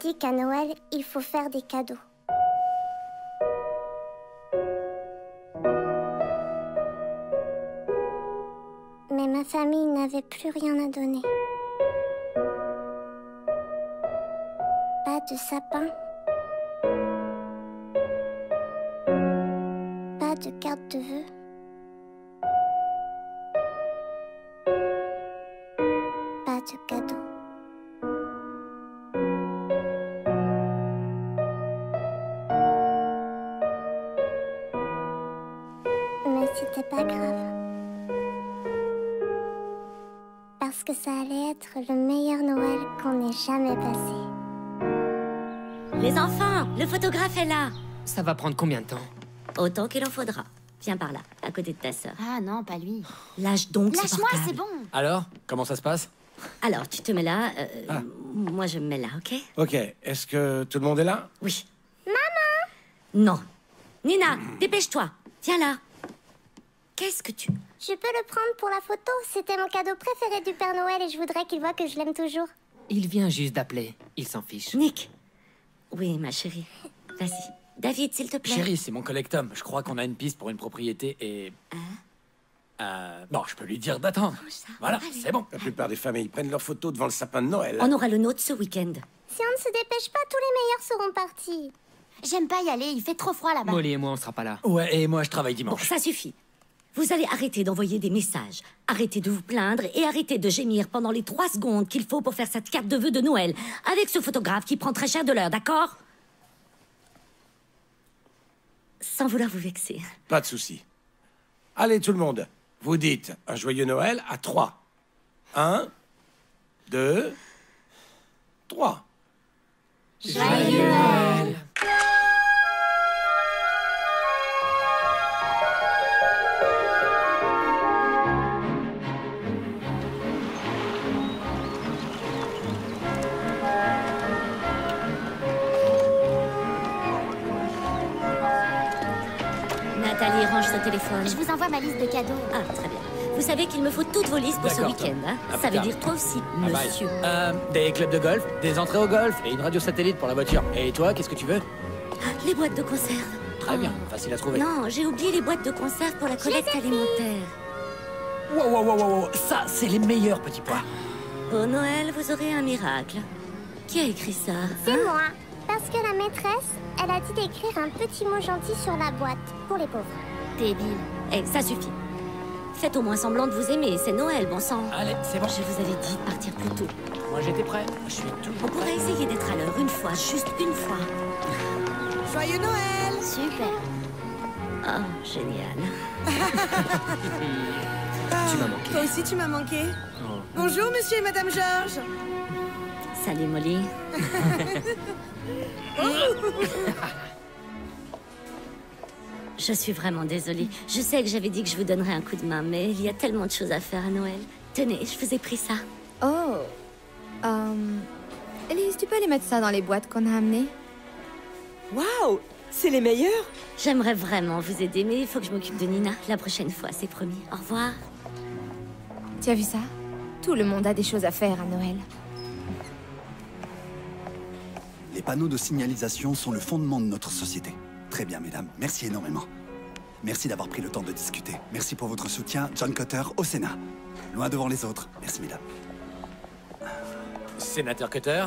dit qu'à Noël, il faut faire des cadeaux. Mais ma famille n'avait plus rien à donner. Pas de sapin. Pas de carte de vœux. Pas de cadeau. Mais c'était pas grave. Parce que ça allait être le meilleur Noël qu'on ait jamais passé. Les enfants, le photographe est là. Ça va prendre combien de temps? Autant qu'il en faudra. Viens par là, à côté de ta sœur. Ah non, pas lui. Lâche donc ce Lâche-moi, portable. c'est bon. Alors, comment ça se passe? Alors, tu te mets là. Ah. Moi, je me mets là, ok? Ok, est-ce que tout le monde est là? Oui. Maman! Non. Nina, dépêche-toi. Viens là. Qu'est-ce que tu... Je peux le prendre pour la photo. C'était mon cadeau préféré du Père Noël et je voudrais qu'il voit que je l'aime toujours. Il vient juste d'appeler. Il s'en fiche. Nick. Oui, ma chérie. Vas-y. David, s'il te plaît. Chérie, c'est mon collègue Tom. Je crois qu'on a une piste pour une propriété et... Bon, je peux lui dire d'attendre. Voilà, c'est bon. La plupart des familles prennent leurs photos devant le sapin de Noël. On aura le nôtre ce week-end. Si on ne se dépêche pas, tous les meilleurs seront partis. J'aime pas y aller, il fait trop froid là-bas. Molly et moi, on sera pas là. Ouais, et moi, je travaille Bon, dimanche. ça suffit. Vous allez arrêter d'envoyer des messages, arrêter de vous plaindre et arrêter de gémir pendant les 3 secondes qu'il faut pour faire cette carte de vœux de Noël avec ce photographe qui prend très cher de l'heure, d'accord? Sans vouloir vous vexer. Pas de souci. Allez, tout le monde. Vous dites un joyeux Noël à 3. 1, 2, 3. Joyeux Noël. Nathalie, range ce téléphone. Je vous envoie ma liste de cadeaux. Ah, très bien. Vous savez qu'il me faut toutes vos listes pour ce D'accord, week-end, Tom. hein? À plus Ça veut tard. dire toi aussi, Ah, bye. monsieur. Des clubs de golf, des entrées au golf et une radio satellite pour la voiture. Et toi, qu'est-ce que tu veux? Les boîtes de conserve. Très bien, facile à trouver. Non, j'ai oublié les boîtes de conserve pour la collecte alimentaire. Wow, wow, wow, wow, wow. Ça, c'est les meilleurs petits pois. Pour Noël, vous aurez un miracle. Qui a écrit ça? C'est hein? moi. Parce que la maîtresse, elle a dit d'écrire un petit mot gentil sur la boîte, pour les pauvres. Débile. Eh, ça suffit. Faites au moins semblant de vous aimer, c'est Noël, bon sang. Allez, c'est bon. Je vous avais dit de partir plus tôt. Moi, j'étais prêt. Je suis tout. On pourrait essayer d'être à l'heure une fois, juste une fois. Joyeux Noël! Super. Oh, génial. Tu m'as manqué. Toi aussi, tu m'as manqué. Oh. Bonjour, monsieur et madame Georges. Salut, Molly. Je suis vraiment désolée. Je sais que j'avais dit que je vous donnerais un coup de main, mais il y a tellement de choses à faire à Noël. Tenez, je vous ai pris ça. Oh. Elise, tu peux les mettre ça dans les boîtes qu'on a amenées? Waouh! C'est les meilleurs! J'aimerais vraiment vous aider, mais il faut que je m'occupe de Nina la prochaine fois, c'est promis. Au revoir. Tu as vu ça? Tout le monde a des choses à faire à Noël. Les panneaux de signalisation sont le fondement de notre société. Très bien, mesdames. Merci énormément. Merci d'avoir pris le temps de discuter. Merci pour votre soutien, John Cotter, au Sénat. Loin devant les autres. Merci, mesdames. Sénateur Cutter,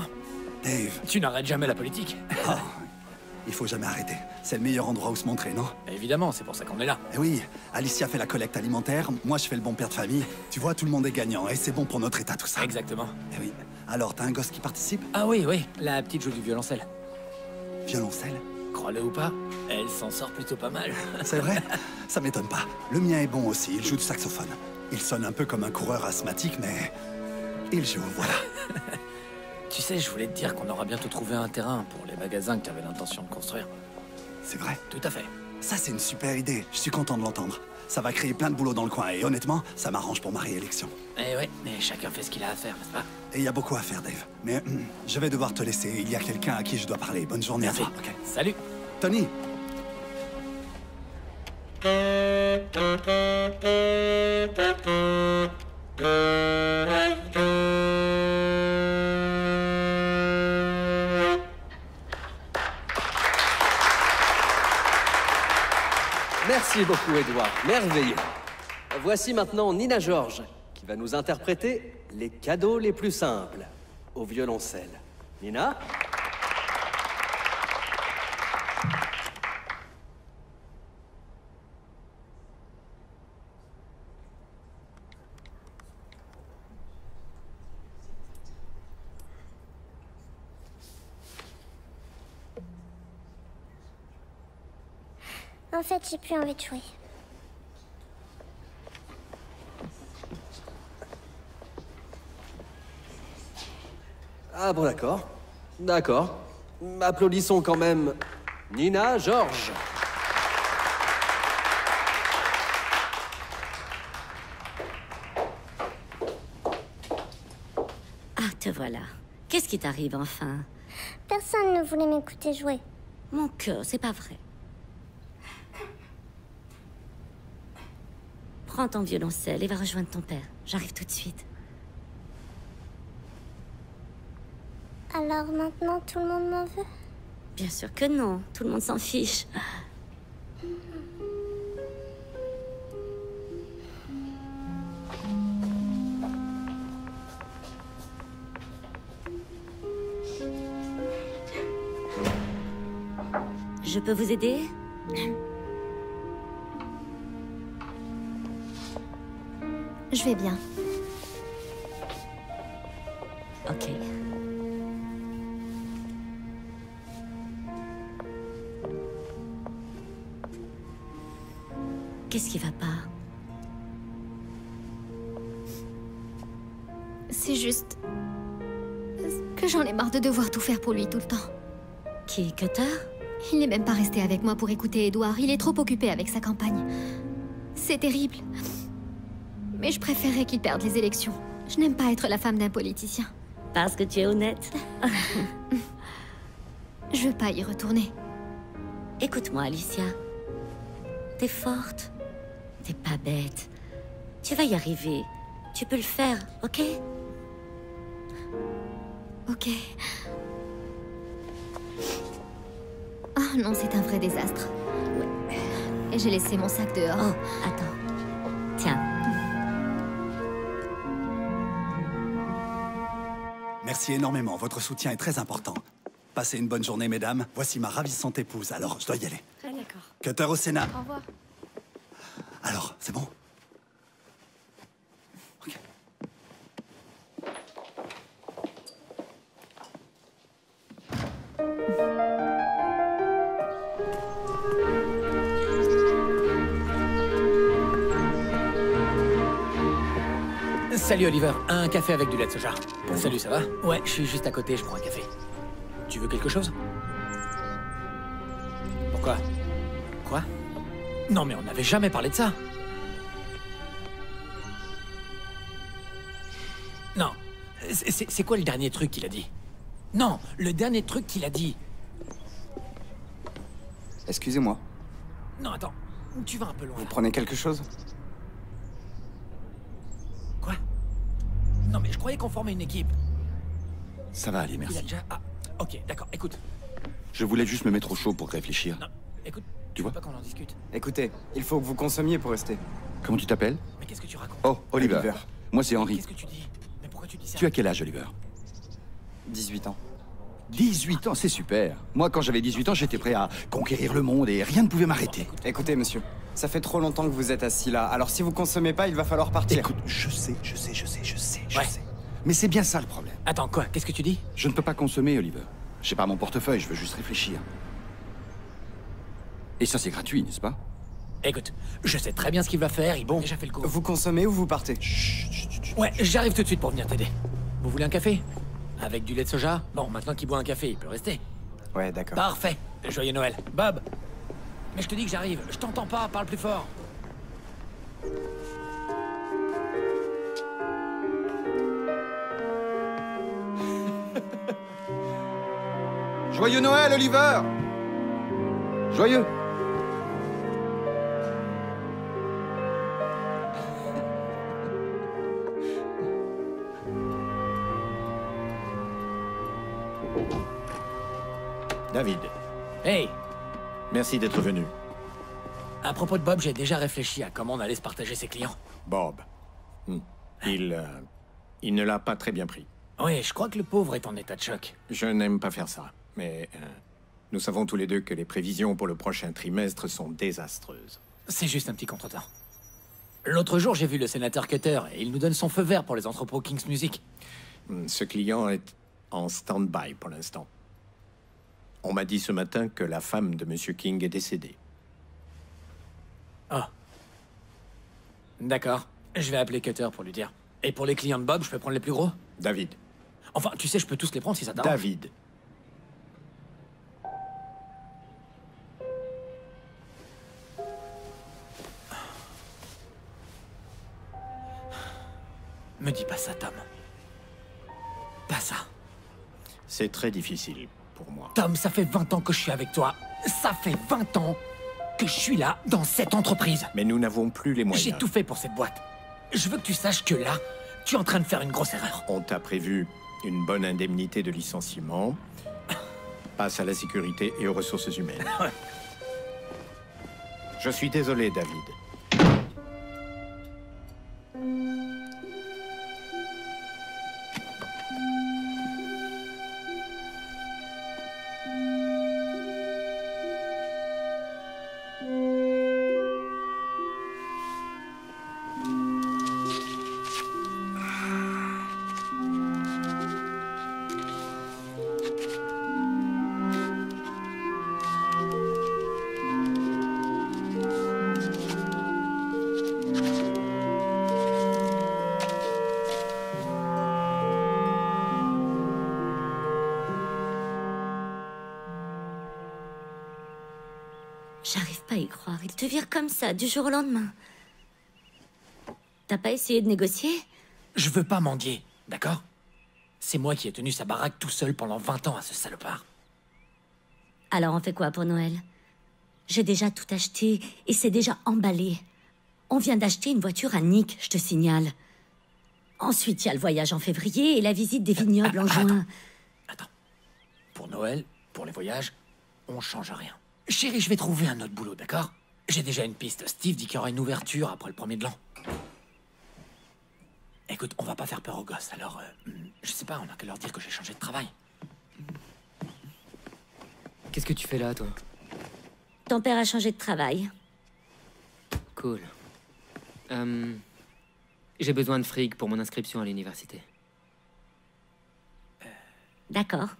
Dave, tu n'arrêtes jamais la politique. oh, il faut jamais arrêter. C'est le meilleur endroit où se montrer, non? Évidemment, c'est pour ça qu'on est là. Eh oui, Alicia fait la collecte alimentaire, moi je fais le bon père de famille. Tu vois, tout le monde est gagnant et c'est bon pour notre état, tout ça. Exactement. Eh oui. Alors, t'as un gosse qui participe? Ah oui, oui, la petite joue du violoncelle. Violoncelle? Crois-le ou pas, elle s'en sort plutôt pas mal. C'est vrai? Ça m'étonne pas. Le mien est bon aussi, il joue du saxophone. Il sonne un peu comme un coureur asthmatique, mais... il joue, voilà. Tu sais, je voulais te dire qu'on aura bientôt trouvé un terrain pour les magasins que tu avais l'intention de construire. C'est vrai? Tout à fait. Ça, c'est une super idée. Je suis content de l'entendre. Ça va créer plein de boulot dans le coin et honnêtement, ça m'arrange pour ma réélection. Eh ouais, mais chacun fait ce qu'il a à faire, n'est-ce pas? Et il y a beaucoup à faire, Dave. Mais je vais devoir te laisser. Il y a quelqu'un à qui je dois parler. Bonne journée Merci. à toi. Ok. Salut. Tony! Merci beaucoup, Edouard. Merveilleux. Voici maintenant Nina George, qui va nous interpréter les cadeaux les plus simples au violoncelle. Nina? En fait, j'ai plus envie de jouer. Ah bon, d'accord. D'accord. Applaudissons quand même Nina George. Ah, te voilà. Qu'est-ce qui t'arrive enfin? Personne ne voulait m'écouter jouer. Mon cœur, c'est pas vrai. Prends ton violoncelle et va rejoindre ton père. J'arrive tout de suite. Alors maintenant, tout le monde m'en veut? Bien sûr que non. Tout le monde s'en fiche. Je peux vous aider? Je vais bien. Ok. Qu'est-ce qui va pas? C'est juste... que j'en ai marre de devoir tout faire pour lui tout le temps. Qui, Cutter? Il n'est même pas resté avec moi pour écouter Edouard. Il est trop occupé avec sa campagne. C'est terrible. Mais je préférerais qu'il perde les élections. Je n'aime pas être la femme d'un politicien. Parce que tu es honnête. Je veux pas y retourner. Écoute-moi, Alicia. T'es forte. T'es pas bête. Tu vas y arriver. Tu peux le faire, ok? Ok. Ah non, c'est un vrai désastre. Ouais. Et j'ai laissé mon sac dehors. Oh, attends. Tiens. Merci énormément, votre soutien est très important. Passez une bonne journée, mesdames. Voici ma ravissante épouse, alors je dois y aller. Ah d'accord. Cutter au Sénat. Au revoir. Alors, c'est bon? Ok. Salut Oliver, un café avec du lait de soja. Salut, ça va? Ouais, je suis juste à côté, je prends un café. Tu veux quelque chose? Pourquoi? Quoi? Non mais on n'avait jamais parlé de ça. Non, c'est quoi le dernier truc qu'il a dit? Non, le dernier truc qu'il a dit. Excusez-moi, Non, attends, tu vas un peu loin. vous prenez quelque chose? Quoi? Non mais je croyais qu'on formait une équipe. Ça va aller, Il a merci. déjà... Ah, ok, d'accord, écoute. Je voulais juste me mettre au chaud pour réfléchir. Non, écoute, Tu vois? pas qu'on en discute. Écoutez, il faut que vous consommiez pour rester. Comment tu t'appelles? Mais qu'est-ce que tu racontes? Oh, Oliver. Oliver. Moi, c'est Henri. Qu'est-ce que tu dis? Mais pourquoi tu dis ça? Tu as quel âge, Oliver? 18 ans. 18 ans, c'est super. Moi, quand j'avais 18 ans, j'étais prêt à conquérir le monde et rien ne pouvait m'arrêter. Écoutez, monsieur, ça fait trop longtemps que vous êtes assis là. Alors si vous consommez pas, il va falloir partir. Écoute, je sais. Ouais. Mais c'est bien ça le problème. Attends, quoi? Qu'est-ce que tu dis? Je ne peux pas consommer, Oliver. J'ai pas mon portefeuille, je veux juste réfléchir. Et ça, c'est gratuit, n'est-ce pas? Écoute, je sais très bien ce qu'il va faire, il a déjà fait le coup. Vous consommez ou vous partez? Ouais, j'arrive tout de suite pour venir t'aider. Vous voulez un café? Avec du lait de soja? Bon, maintenant qu'il boit un café, il peut rester. Ouais, d'accord. Parfait. Joyeux Noël. Bob! Mais je te dis que j'arrive. Je t'entends pas, parle plus fort. Joyeux Noël, Oliver! Joyeux! David, Hey! merci d'être venu. À propos de Bob, j'ai déjà réfléchi à comment on allait se partager ses clients. Bob. Il ne l'a pas très bien pris. Oui, je crois que le pauvre est en état de choc. Je n'aime pas faire ça, mais nous savons tous les deux que les prévisions pour le prochain trimestre sont désastreuses. C'est juste un petit contretemps. L'autre jour, j'ai vu le sénateur Cutter et il nous donne son feu vert pour les entrepôts King's Music. Ce client est en stand-by pour l'instant. On m'a dit ce matin que la femme de Monsieur King est décédée. Ah. D'accord. Je vais appeler Cutter pour lui dire. Et pour les clients de Bob, je peux prendre les plus gros? David. Enfin, tu sais, je peux tous les prendre si ça t'arrange. David. Me dis pas ça, Tom. Pas ça. C'est très difficile pour moi. Tom, ça fait 20 ans que je suis avec toi. Ça fait 20 ans que je suis là, dans cette entreprise. Mais nous n'avons plus les moyens. J'ai tout fait pour cette boîte. Je veux que tu saches que là, tu es en train de faire une grosse erreur. On t'a prévu une bonne indemnité de licenciement. Passe à la sécurité et aux ressources humaines. Je suis désolé, David. J'arrive pas à y croire. Il te vire comme ça, du jour au lendemain. T'as pas essayé de négocier? Je veux pas mendier, d'accord? C'est moi qui ai tenu sa baraque tout seul pendant 20 ans à ce salopard. Alors on fait quoi pour Noël? J'ai déjà tout acheté et c'est déjà emballé. On vient d'acheter une voiture à Nick, je te signale. Ensuite, il y a le voyage en février et la visite des vignobles en juin. Attends. Pour Noël, pour les voyages, on change rien. Chérie, je vais trouver un autre boulot, d'accord? J'ai déjà une piste. Steve dit qu'il y aura une ouverture après le 1er de l'an. Écoute, on va pas faire peur aux gosses, alors... je sais pas, on a qu'à leur dire que j'ai changé de travail. Qu'est-ce que tu fais là, toi? Ton père a changé de travail. Cool. J'ai besoin de fric pour mon inscription à l'université. D'accord.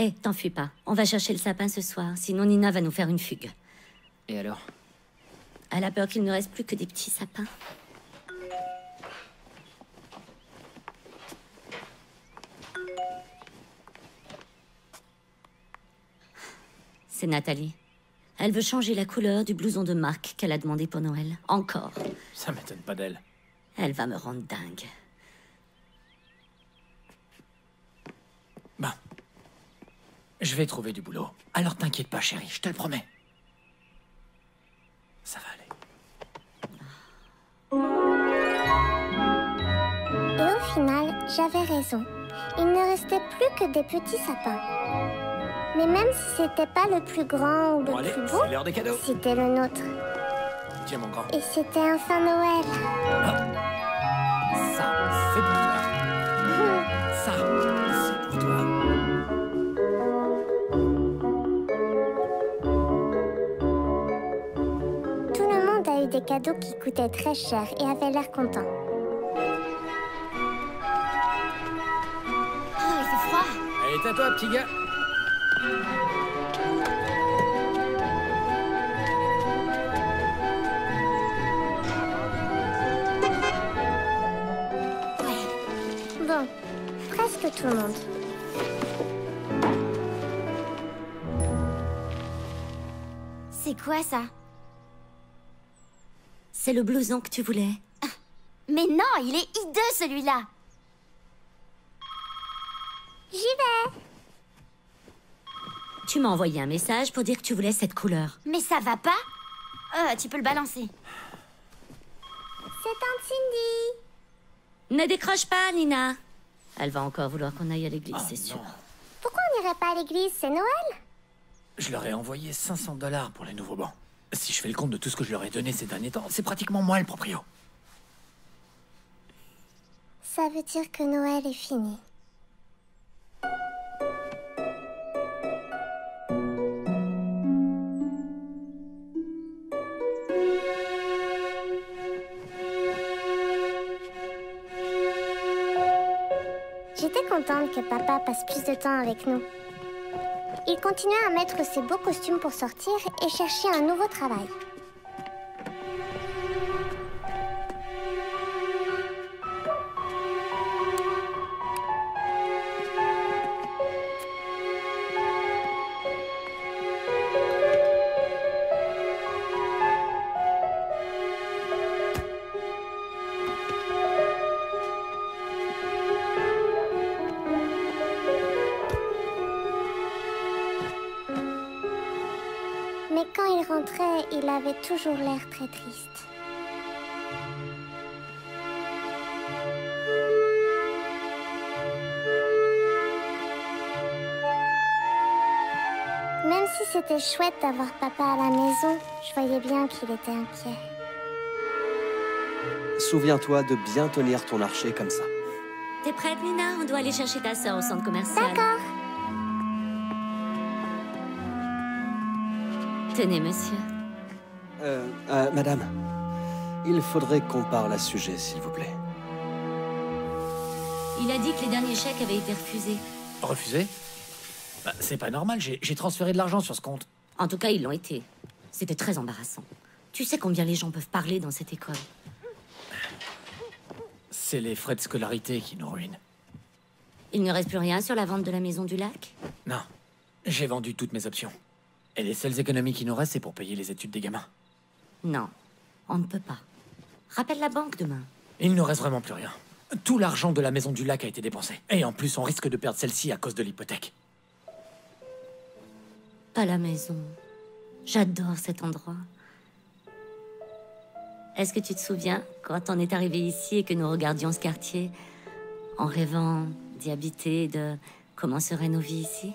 Eh, t'enfuis pas. On va chercher le sapin ce soir, sinon Nina va nous faire une fugue. Et alors? Elle a peur qu'il ne reste plus que des petits sapins. C'est Nathalie. Elle veut changer la couleur du blouson de Marc qu'elle a demandé pour Noël. Encore. Ça m'étonne pas d'elle. Elle va me rendre dingue. Bon. Je vais trouver du boulot. Alors t'inquiète pas, chérie, je te le promets. Ça va aller. Et au final, j'avais raison. Il ne restait plus que des petits sapins. Mais même si c'était pas le plus grand ou le Bon, allez, plus beau, c'est l'heure des cadeaux. c'était le nôtre. Tiens, mon grand. Et c'était enfin Noël. Ça, c'est pour toi. Ça, c'est pour toi. Tout le monde a eu des cadeaux qui coûtaient très cher et avait l'air content. Oh, il fait froid. Allez, t'as toi, petit gars. Bon, presque tout le monde. C'est quoi ça? C'est le blouson que tu voulais. Mais non, il est hideux celui-là. J'y vais. Tu m'as envoyé un message pour dire que tu voulais cette couleur. Mais ça va pas? Tu peux le balancer. C'est Tante Cindy. Ne décroche pas, Nina. Elle va encore vouloir qu'on aille à l'église, c'est sûr. Pourquoi on n'irait pas à l'église? C'est Noël. Je leur ai envoyé $500 pour les nouveaux bancs. Si je fais le compte de tout ce que je leur ai donné ces derniers temps, c'est pratiquement moi le proprio. Ça veut dire que Noël est fini. J'étais contente que papa passe plus de temps avec nous. Il continuait à mettre ses beaux costumes pour sortir et chercher un nouveau travail. Mais quand il rentrait, il avait toujours l'air très triste. Même si c'était chouette d'avoir papa à la maison, je voyais bien qu'il était inquiet. Souviens-toi de bien tenir ton archer comme ça. T'es prête, Nina? On doit aller chercher ta sœur au centre commercial. D'accord. Tenez, monsieur. Madame, il faudrait qu'on parle à ce sujet, s'il vous plaît. Il a dit que les derniers chèques avaient été refusés. Refusé? Bah, c'est pas normal, j'ai transféré de l'argent sur ce compte. En tout cas, ils l'ont été. C'était très embarrassant. Tu sais combien les gens peuvent parler dans cette école. C'est les frais de scolarité qui nous ruinent. Il ne reste plus rien sur la vente de la maison du lac? Non, j'ai vendu toutes mes options. Et les seules économies qui nous restent, c'est pour payer les études des gamins. Non, on ne peut pas. Rappelle la banque demain. Il ne reste vraiment plus rien. Tout l'argent de la maison du lac a été dépensé. Et en plus, on risque de perdre celle-ci à cause de l'hypothèque. Pas la maison. J'adore cet endroit. Est-ce que tu te souviens, quand on est arrivé ici et que nous regardions ce quartier, en rêvant d'y habiter, de comment seraient nos vies ici?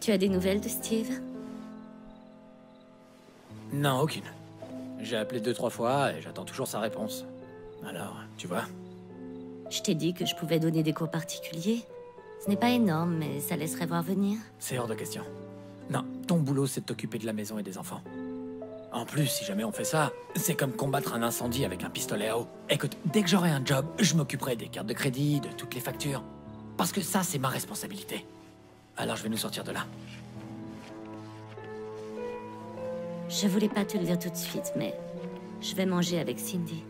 Tu as des nouvelles de Steve? Non, aucune. J'ai appelé 2-3 fois et j'attends toujours sa réponse. Alors, tu vois? Je t'ai dit que je pouvais donner des cours particuliers. Ce n'est pas énorme, mais ça laisserait voir venir. C'est hors de question. Non, ton boulot, c'est de t'occuper de la maison et des enfants. En plus, si jamais on fait ça, c'est comme combattre un incendie avec un pistolet à eau. Écoute, dès que j'aurai un job, je m'occuperai des cartes de crédit, de toutes les factures. Parce que ça, c'est ma responsabilité. Alors je vais nous sortir de là. Je voulais pas te le dire tout de suite, mais je vais manger avec Cindy.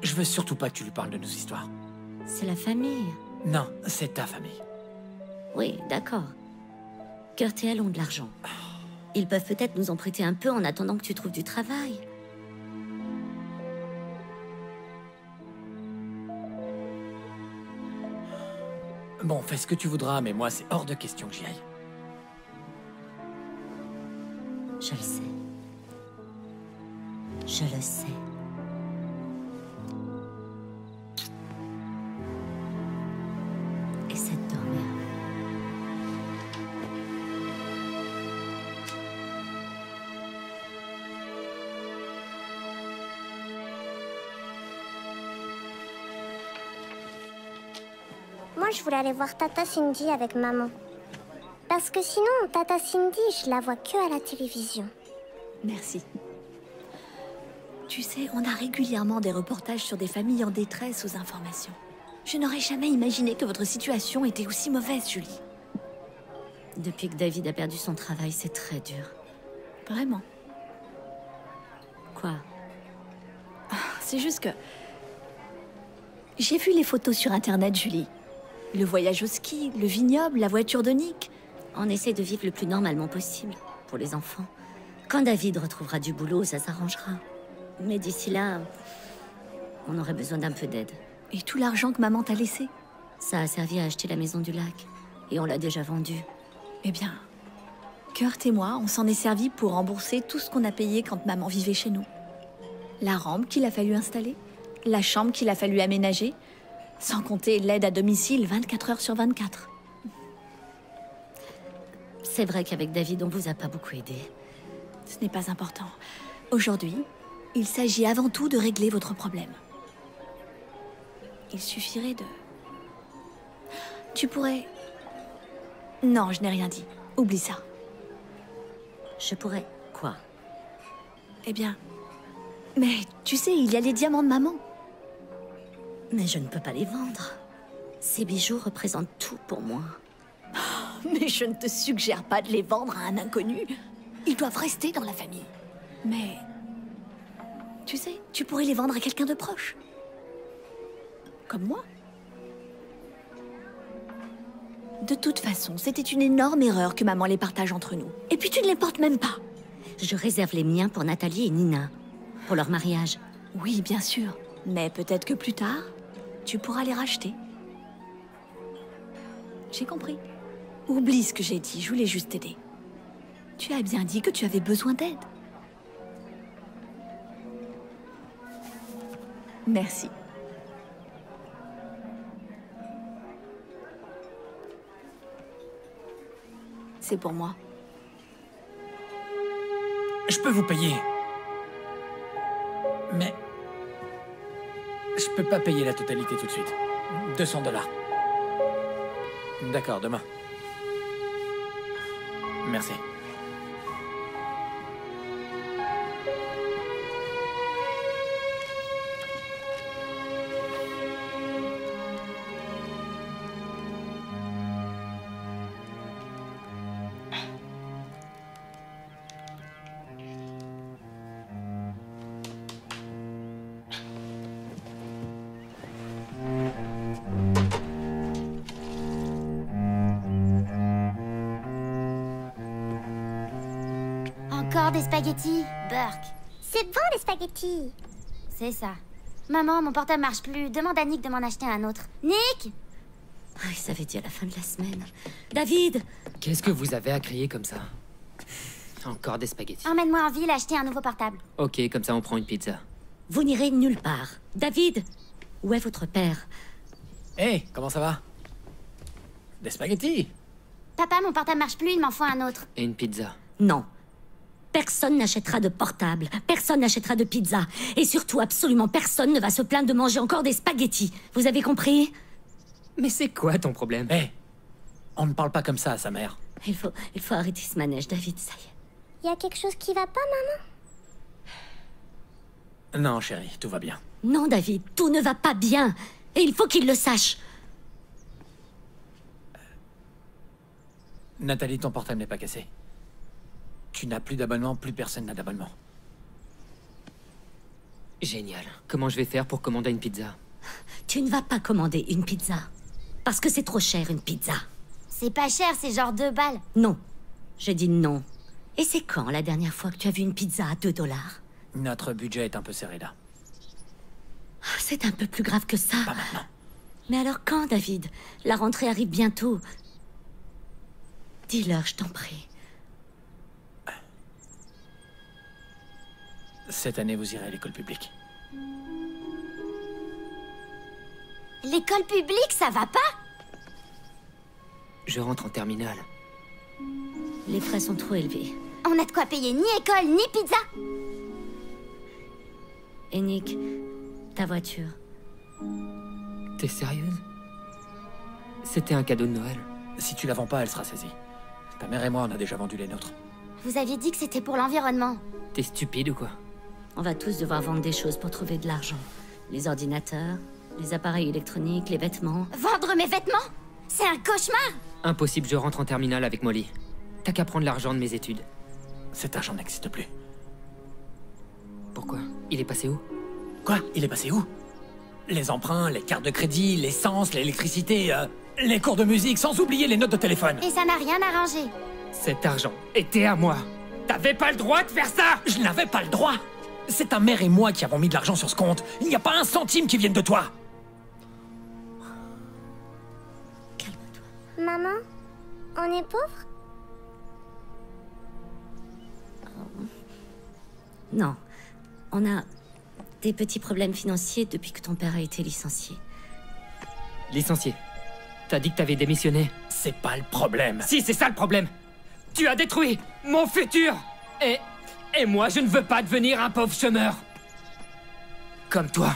Je veux surtout pas que tu lui parles de nos histoires. C'est la famille. Non, c'est ta famille. Oui, d'accord. Kurt et elle ont de l'argent. Ils peuvent peut-être nous en prêter un peu en attendant que tu trouves du travail. Bon, fais ce que tu voudras, mais moi, c'est hors de question que j'y aille. Je le sais. Je le sais. Essaie de dormir. Moi, je voulais aller voir Tata Cindy avec maman. Parce que sinon, Tata Cindy, je la vois que à la télévision. Merci. Tu sais, on a régulièrement des reportages sur des familles en détresse aux informations. Je n'aurais jamais imaginé que votre situation était aussi mauvaise, Julie. Depuis que David a perdu son travail, c'est très dur. Vraiment. Quoi? C'est juste que... J'ai vu les photos sur Internet, Julie. Le voyage au ski, le vignoble, la voiture de Nick. On essaie de vivre le plus normalement possible, pour les enfants. Quand David retrouvera du boulot, ça s'arrangera. Mais d'ici là, on aurait besoin d'un peu d'aide. Et tout l'argent que maman t'a laissé? Ça a servi à acheter la maison du lac. Et on l'a déjà vendue. Eh bien, Kurt et moi, on s'en est servi pour rembourser tout ce qu'on a payé quand maman vivait chez nous. La rampe qu'il a fallu installer, la chambre qu'il a fallu aménager, Sans compter l'aide à domicile 24 heures sur 24. C'est vrai qu'avec David, on vous a pas beaucoup aidé. Ce n'est pas important. Aujourd'hui, il s'agit avant tout de régler votre problème. Il suffirait de... Tu pourrais... Non, je n'ai rien dit. Oublie ça. Je pourrais... Quoi? Eh bien... Mais tu sais, il y a les diamants de maman. Mais je ne peux pas les vendre. Ces bijoux représentent tout pour moi. Mais je ne te suggère pas de les vendre à un inconnu. Ils doivent rester dans la famille. Mais... Tu sais, tu pourrais les vendre à quelqu'un de proche. Comme moi. De toute façon, c'était une énorme erreur que maman les partage entre nous. Et puis tu ne les portes même pas. Je réserve les miens pour Nathalie et Nina. Pour leur mariage. Oui, bien sûr. Mais peut-être que plus tard, tu pourras les racheter. J'ai compris. Oublie ce que j'ai dit, je voulais juste t'aider. Tu as bien dit que tu avais besoin d'aide. Merci. C'est pour moi. Je peux vous payer. Mais... je peux pas payer la totalité tout de suite. 200 $. D'accord, demain. Merci. Encore des spaghettis, Burke. C'est bon les spaghettis. C'est ça. Maman, mon portable marche plus. Demande à Nick de m'en acheter un autre. Nick! Ah, il s'avait dit à la fin de la semaine. David! Qu'est-ce que vous avez à crier comme ça? Encore des spaghettis. Emmène-moi en ville acheter un nouveau portable. Ok, comme ça on prend une pizza. Vous n'irez nulle part. David! Où est votre père? Hé, comment ça va? Des spaghettis? Papa, mon portable marche plus, il m'en faut un autre. Et une pizza. Non. Personne n'achètera de portable, personne n'achètera de pizza. Et surtout, absolument personne ne va se plaindre de manger encore des spaghettis. Vous avez compris? Mais c'est quoi ton problème? Hé, on ne parle pas comme ça à sa mère. Il faut arrêter ce manège, David, ça y est. Y a quelque chose qui va pas, maman? Non, chérie, tout va bien. Non, David, tout ne va pas bien. Et il faut qu'il le sache. Nathalie, ton portable n'est pas cassé. Tu n'as plus d'abonnement, plus personne n'a d'abonnement. Génial. Comment je vais faire pour commander une pizza? Tu ne vas pas commander une pizza. Parce que c'est trop cher, une pizza. C'est pas cher, c'est genre 2 balles. Non. J'ai dit non. Et c'est quand la dernière fois que tu as vu une pizza à 2 $? Notre budget est un peu serré là. C'est un peu plus grave que ça. Pas maintenant. Mais alors quand, David? La rentrée arrive bientôt. Dis-leur, je t'en prie. Cette année, vous irez à l'école publique. L'école publique, ça va pas? Je rentre en terminale. Les frais sont trop élevés. On a de quoi payer ni école, ni pizza. Et Nick, ta voiture. T'es sérieuse? C'était un cadeau de Noël. Si tu la vends pas, elle sera saisie. Ta mère et moi, on a déjà vendu les nôtres. Vous aviez dit que c'était pour l'environnement. T'es stupide ou quoi? On va tous devoir vendre des choses pour trouver de l'argent. Les ordinateurs, les appareils électroniques, les vêtements. Vendre mes vêtements? C'est un cauchemar! Impossible, je rentre en terminale avec Molly. T'as qu'à prendre l'argent de mes études. Cet argent n'existe plus. Pourquoi? Il est passé où? Quoi? Il est passé où? Les emprunts, les cartes de crédit, l'essence, l'électricité, les cours de musique, sans oublier les notes de téléphone. Et ça n'a rien arrangé. Cet argent était à moi. T'avais pas le droit de faire ça! Je n'avais pas le droit! C'est ta mère et moi qui avons mis de l'argent sur ce compte. Il n'y a pas un centime qui vienne de toi. Calme-toi. Maman, on est pauvres? Non. On a des petits problèmes financiers depuis que ton père a été licencié. Licencié. T'as dit que t'avais démissionné. C'est pas le problème. Si, c'est ça le problème. Tu as détruit mon futur. Et moi, je ne veux pas devenir un pauvre chômeur. Comme toi.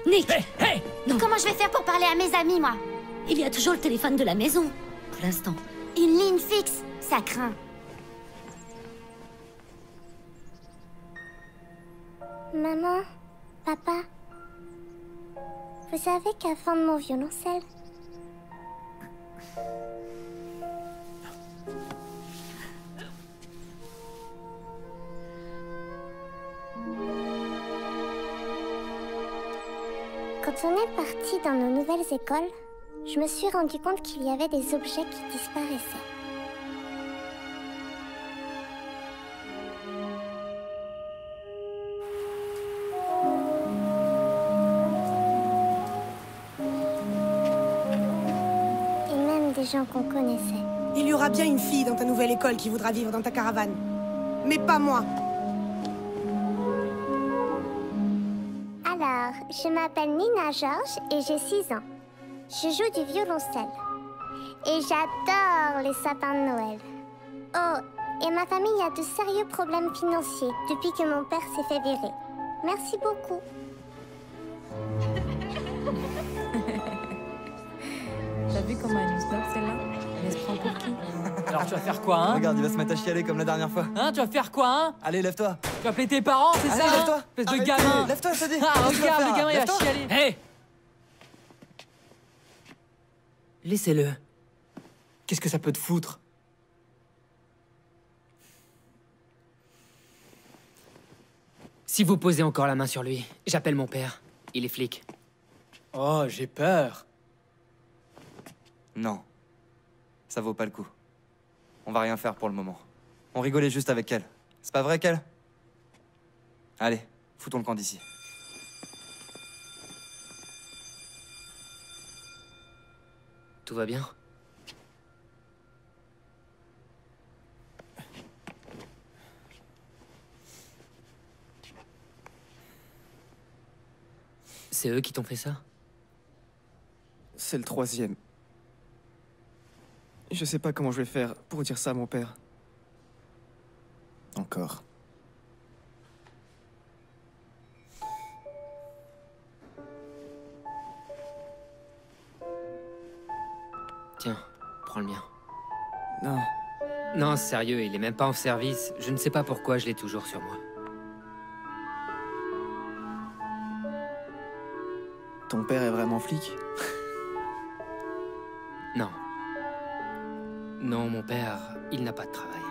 Nick! Hey! Comment je vais faire pour parler à mes amis, moi? Il y a toujours le téléphone de la maison, pour l'instant. Une ligne fixe, ça craint. Maman, papa, vous savez qu'à fendre mon violoncelle, quand on est parti dans nos nouvelles écoles, je me suis rendu compte qu'il y avait des objets qui disparaissaient. Et même des gens qu'on connaissait. Il y aura bien une fille dans ta nouvelle école qui voudra vivre dans ta caravane. Mais pas moi. Alors, je m'appelle Nina George et j'ai 6 ans. Je joue du violoncelle. Et j'adore les sapins de Noël. Oh, et ma famille a de sérieux problèmes financiers depuis que mon père s'est fait virer. Merci beaucoup. T'as vu comment elle nous snob celle-là? Elle se prend pour qui? Alors tu vas faire quoi, hein? Regarde, il va se mettre à chialer comme la dernière fois. Hein, tu vas faire quoi, hein? Allez, lève-toi. Tu vas appeler tes parents, c'est ça? Allez, lève-toi. Espèce de Arrêtez, gamin. lève-toi, je te dis. Ah, Qu'est-ce que tu vas regarde, le faire? gamin, il va Lève-toi. chialer. Hé! Laissez-le. Qu'est-ce que ça peut te foutre? Si vous posez encore la main sur lui, j'appelle mon père. Il est flic. Oh, j'ai peur. Non. Ça vaut pas le coup. On va rien faire pour le moment. On rigolait juste avec elle. C'est pas vrai, qu'elle? Allez, foutons le camp d'ici. Tout va bien? C'est eux qui t'ont fait ça? C'est le 3e. Je sais pas comment je vais faire pour dire ça à mon père. Encore. Tiens, prends le mien. Non. Non, sérieux, il est même pas en service. Je ne sais pas pourquoi je l'ai toujours sur moi. Ton père est vraiment flic? Non. Non, mon père, il n'a pas de travail.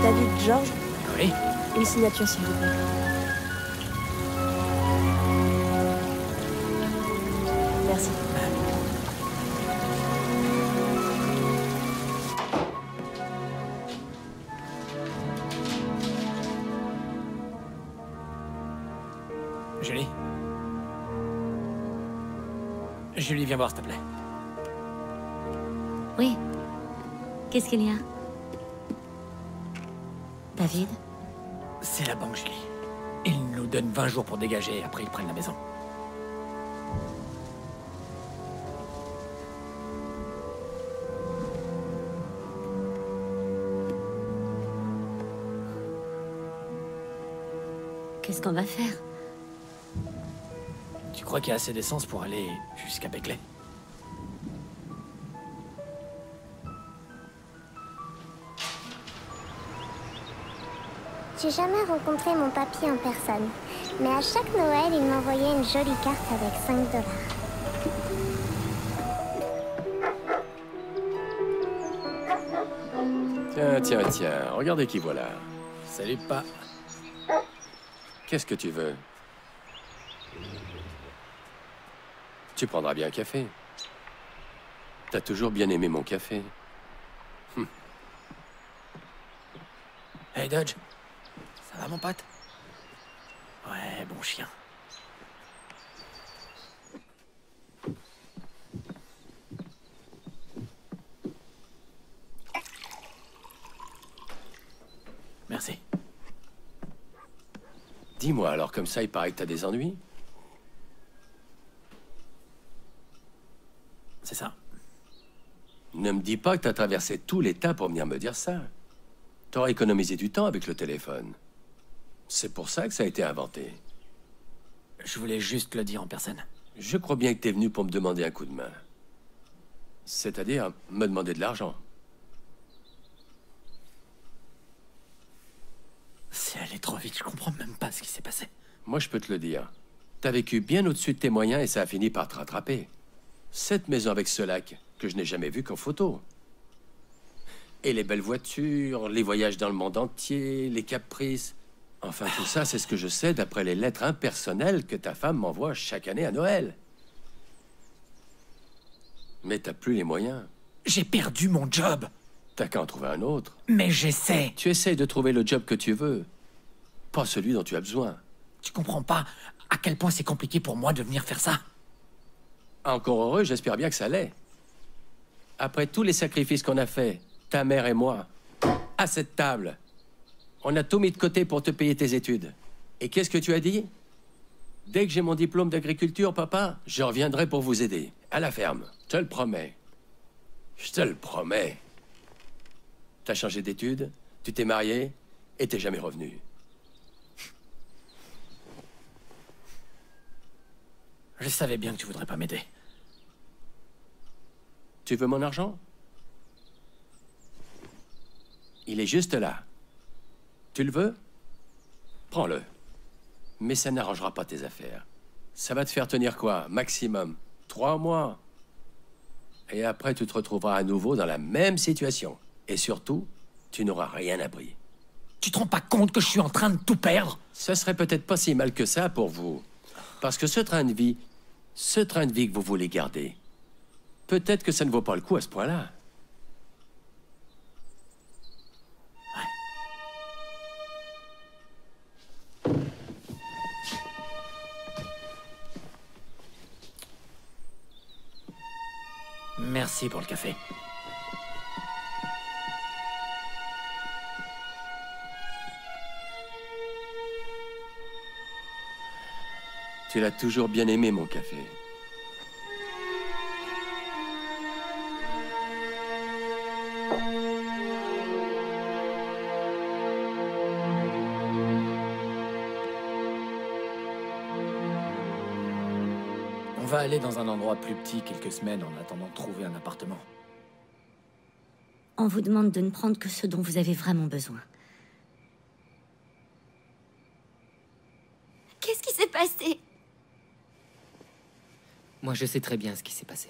David, George, Oui. une signature s'il vous plaît. Merci. Julie? Julie, viens voir, s'il te plaît. Oui. Qu'est-ce qu'il y a? David? C'est la banque, Julie. Ils nous donnent 20 jours pour dégager, et après ils prennent la maison. Qu'est-ce qu'on va faire? Tu crois qu'il y a assez d'essence pour aller jusqu'à Beckley? J'ai jamais rencontré mon papy en personne, mais à chaque Noël, il m'envoyait une jolie carte avec 5 $. Tiens, regardez qui voilà. Salut, pas. Qu'est-ce que tu veux? Tu prendras bien un café. T'as toujours bien aimé mon café. Hey, Dodge. Ça va, mon pote? Ouais, bon chien. Merci. Dis-moi, alors comme ça, il paraît que t'as des ennuis? C'est ça. Ne me dis pas que t'as traversé tout l'État pour venir me dire ça. T'aurais économisé du temps avec le téléphone. C'est pour ça que ça a été inventé. Je voulais juste le dire en personne. Je crois bien que t'es venu pour me demander un coup de main. C'est-à-dire, me demander de l'argent. C'est allé trop vite, je comprends même pas ce qui s'est passé. Moi, je peux te le dire. T'as vécu bien au-dessus de tes moyens et ça a fini par te rattraper. Cette maison avec ce lac, que je n'ai jamais vu qu'en photo. Et les belles voitures, les voyages dans le monde entier, les caprices. Enfin, tout ça, c'est ce que je sais d'après les lettres impersonnelles que ta femme m'envoie chaque année à Noël. Mais t'as plus les moyens. J'ai perdu mon job. T'as qu'à en trouver un autre. Mais j'essaie. Tu essayes de trouver le job que tu veux, pas celui dont tu as besoin. Tu comprends pas à quel point c'est compliqué pour moi de venir faire ça? Encore heureux, j'espère bien que ça l'est. Après tous les sacrifices qu'on a faits, ta mère et moi, à cette table, on a tout mis de côté pour te payer tes études. Et qu'est-ce que tu as dit? Dès que j'ai mon diplôme d'agriculture, papa, je reviendrai pour vous aider. À la ferme, je te le promets. Je te le promets. T'as changé d'études, tu t'es marié, et t'es jamais revenu. Je savais bien que tu voudrais pas m'aider. Tu veux mon argent? Il est juste là. Tu le veux? Prends-le. Mais ça n'arrangera pas tes affaires. Ça va te faire tenir quoi? Maximum 3 mois. Et après, tu te retrouveras à nouveau dans la même situation. Et surtout, tu n'auras rien appris. Tu te rends pas compte que je suis en train de tout perdre? Ce serait peut-être pas si mal que ça pour vous. Parce que ce train de vie que vous voulez garder, peut-être que ça ne vaut pas le coup à ce point-là. Merci pour le café. Tu l'as toujours bien aimé, mon café. On va aller dans un endroit plus petit quelques semaines en attendant de trouver un appartement. On vous demande de ne prendre que ce dont vous avez vraiment besoin. Qu'est-ce qui s'est passé? Moi, je sais très bien ce qui s'est passé.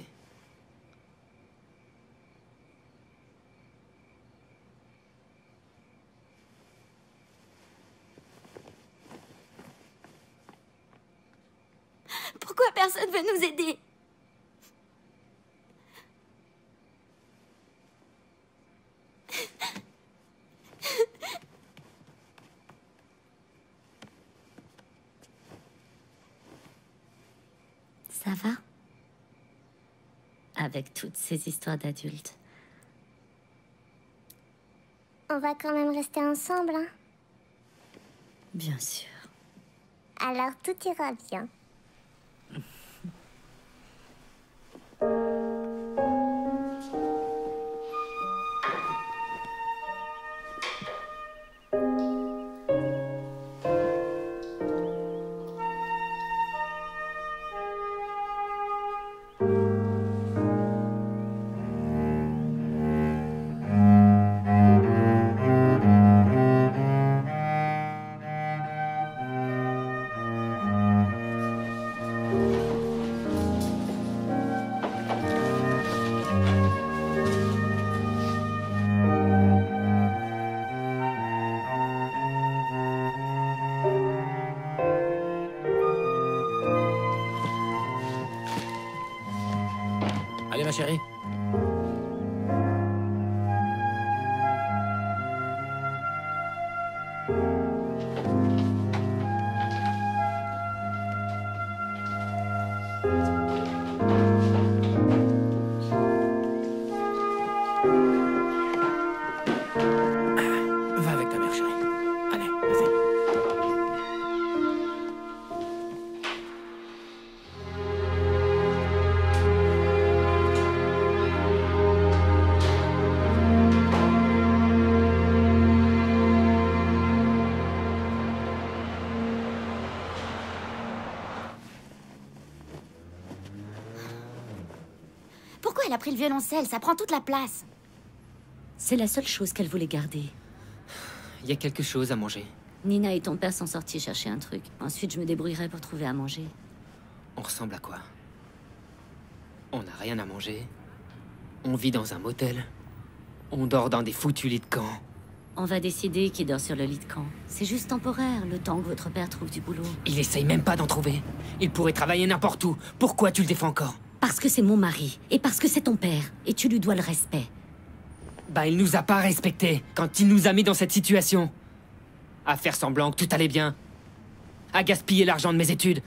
Pourquoi personne veut nous aider? Ça va? Avec toutes ces histoires d'adultes. On va quand même rester ensemble, hein? Bien sûr. Alors tout ira bien. Allez, ma chérie. Va avec ta mère, chérie. elle a pris le violoncelle? Ça prend toute la place. C'est la seule chose qu'elle voulait garder. Il y a quelque chose à manger. Nina et ton père sont sortis chercher un truc. Ensuite, je me débrouillerai pour trouver à manger. On ressemble à quoi? On n'a rien à manger. On vit dans un motel. On dort dans des foutus lits de camp. On va décider qui dort sur le lit de camp. C'est juste temporaire, le temps que votre père trouve du boulot. Il essaye même pas d'en trouver. Il pourrait travailler n'importe où. Pourquoi tu le défends encore? Parce que c'est mon mari. Et parce que c'est ton père. Et tu lui dois le respect. Bah, il nous a pas respectés quand il nous a mis dans cette situation. À faire semblant que tout allait bien. À gaspiller l'argent de mes études.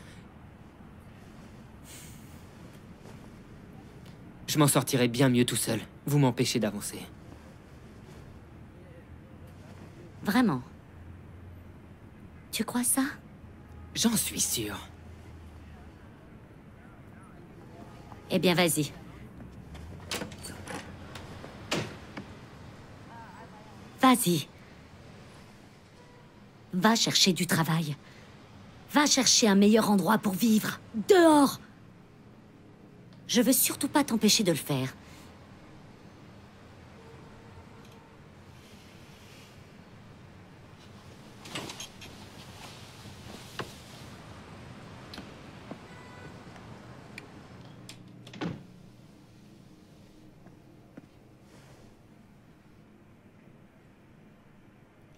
Je m'en sortirais bien mieux tout seul. Vous m'empêchez d'avancer. Vraiment? Tu crois ça? J'en suis sûr. Eh bien, vas-y. Vas-y. Va chercher du travail. Va chercher un meilleur endroit pour vivre. Dehors! Je veux surtout pas t'empêcher de le faire.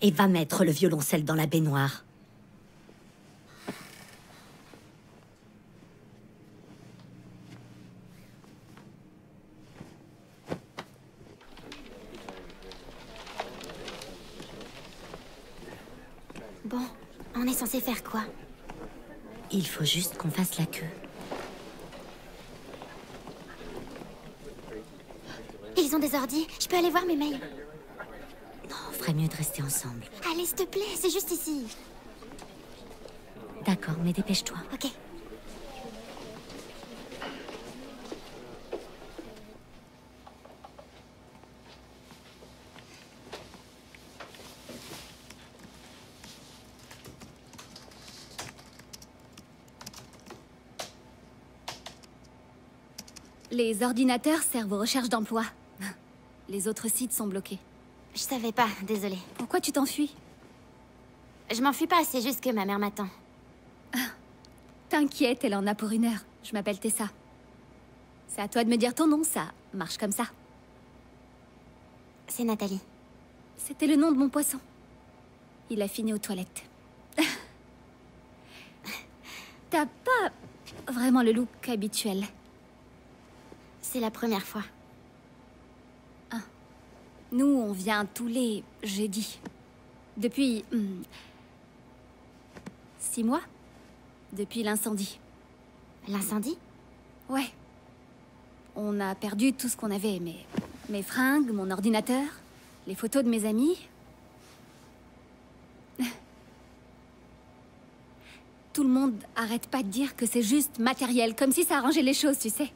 Et va mettre le violoncelle dans la baignoire. Bon, on est censé faire quoi? Il faut juste qu'on fasse la queue. Ils ont des ordis. Je peux aller voir mes mails? On ferait mieux de rester ensemble. Allez, s'il te plaît, c'est juste ici. D'accord, mais dépêche-toi. Ok. Les ordinateurs servent aux recherches d'emploi. Les autres sites sont bloqués. Je savais pas, désolée. Pourquoi tu t'enfuis? Je m'enfuis pas, c'est juste que ma mère m'attend. T'inquiète, elle en a pour 1 heure. Je m'appelle Tessa. C'est à toi de me dire ton nom, ça marche comme ça. C'est Nathalie. C'était le nom de mon poisson. Il a fini aux toilettes. T'as pas vraiment le look habituel. C'est la première fois. Nous, on vient tous les jeudis. Depuis... 6 mois. Depuis l'incendie. L'incendie? Ouais. On a perdu tout ce qu'on avait, mes fringues, mon ordinateur, les photos de mes amis. Tout le monde arrête pas de dire que c'est juste matériel, comme si ça arrangeait les choses, tu sais.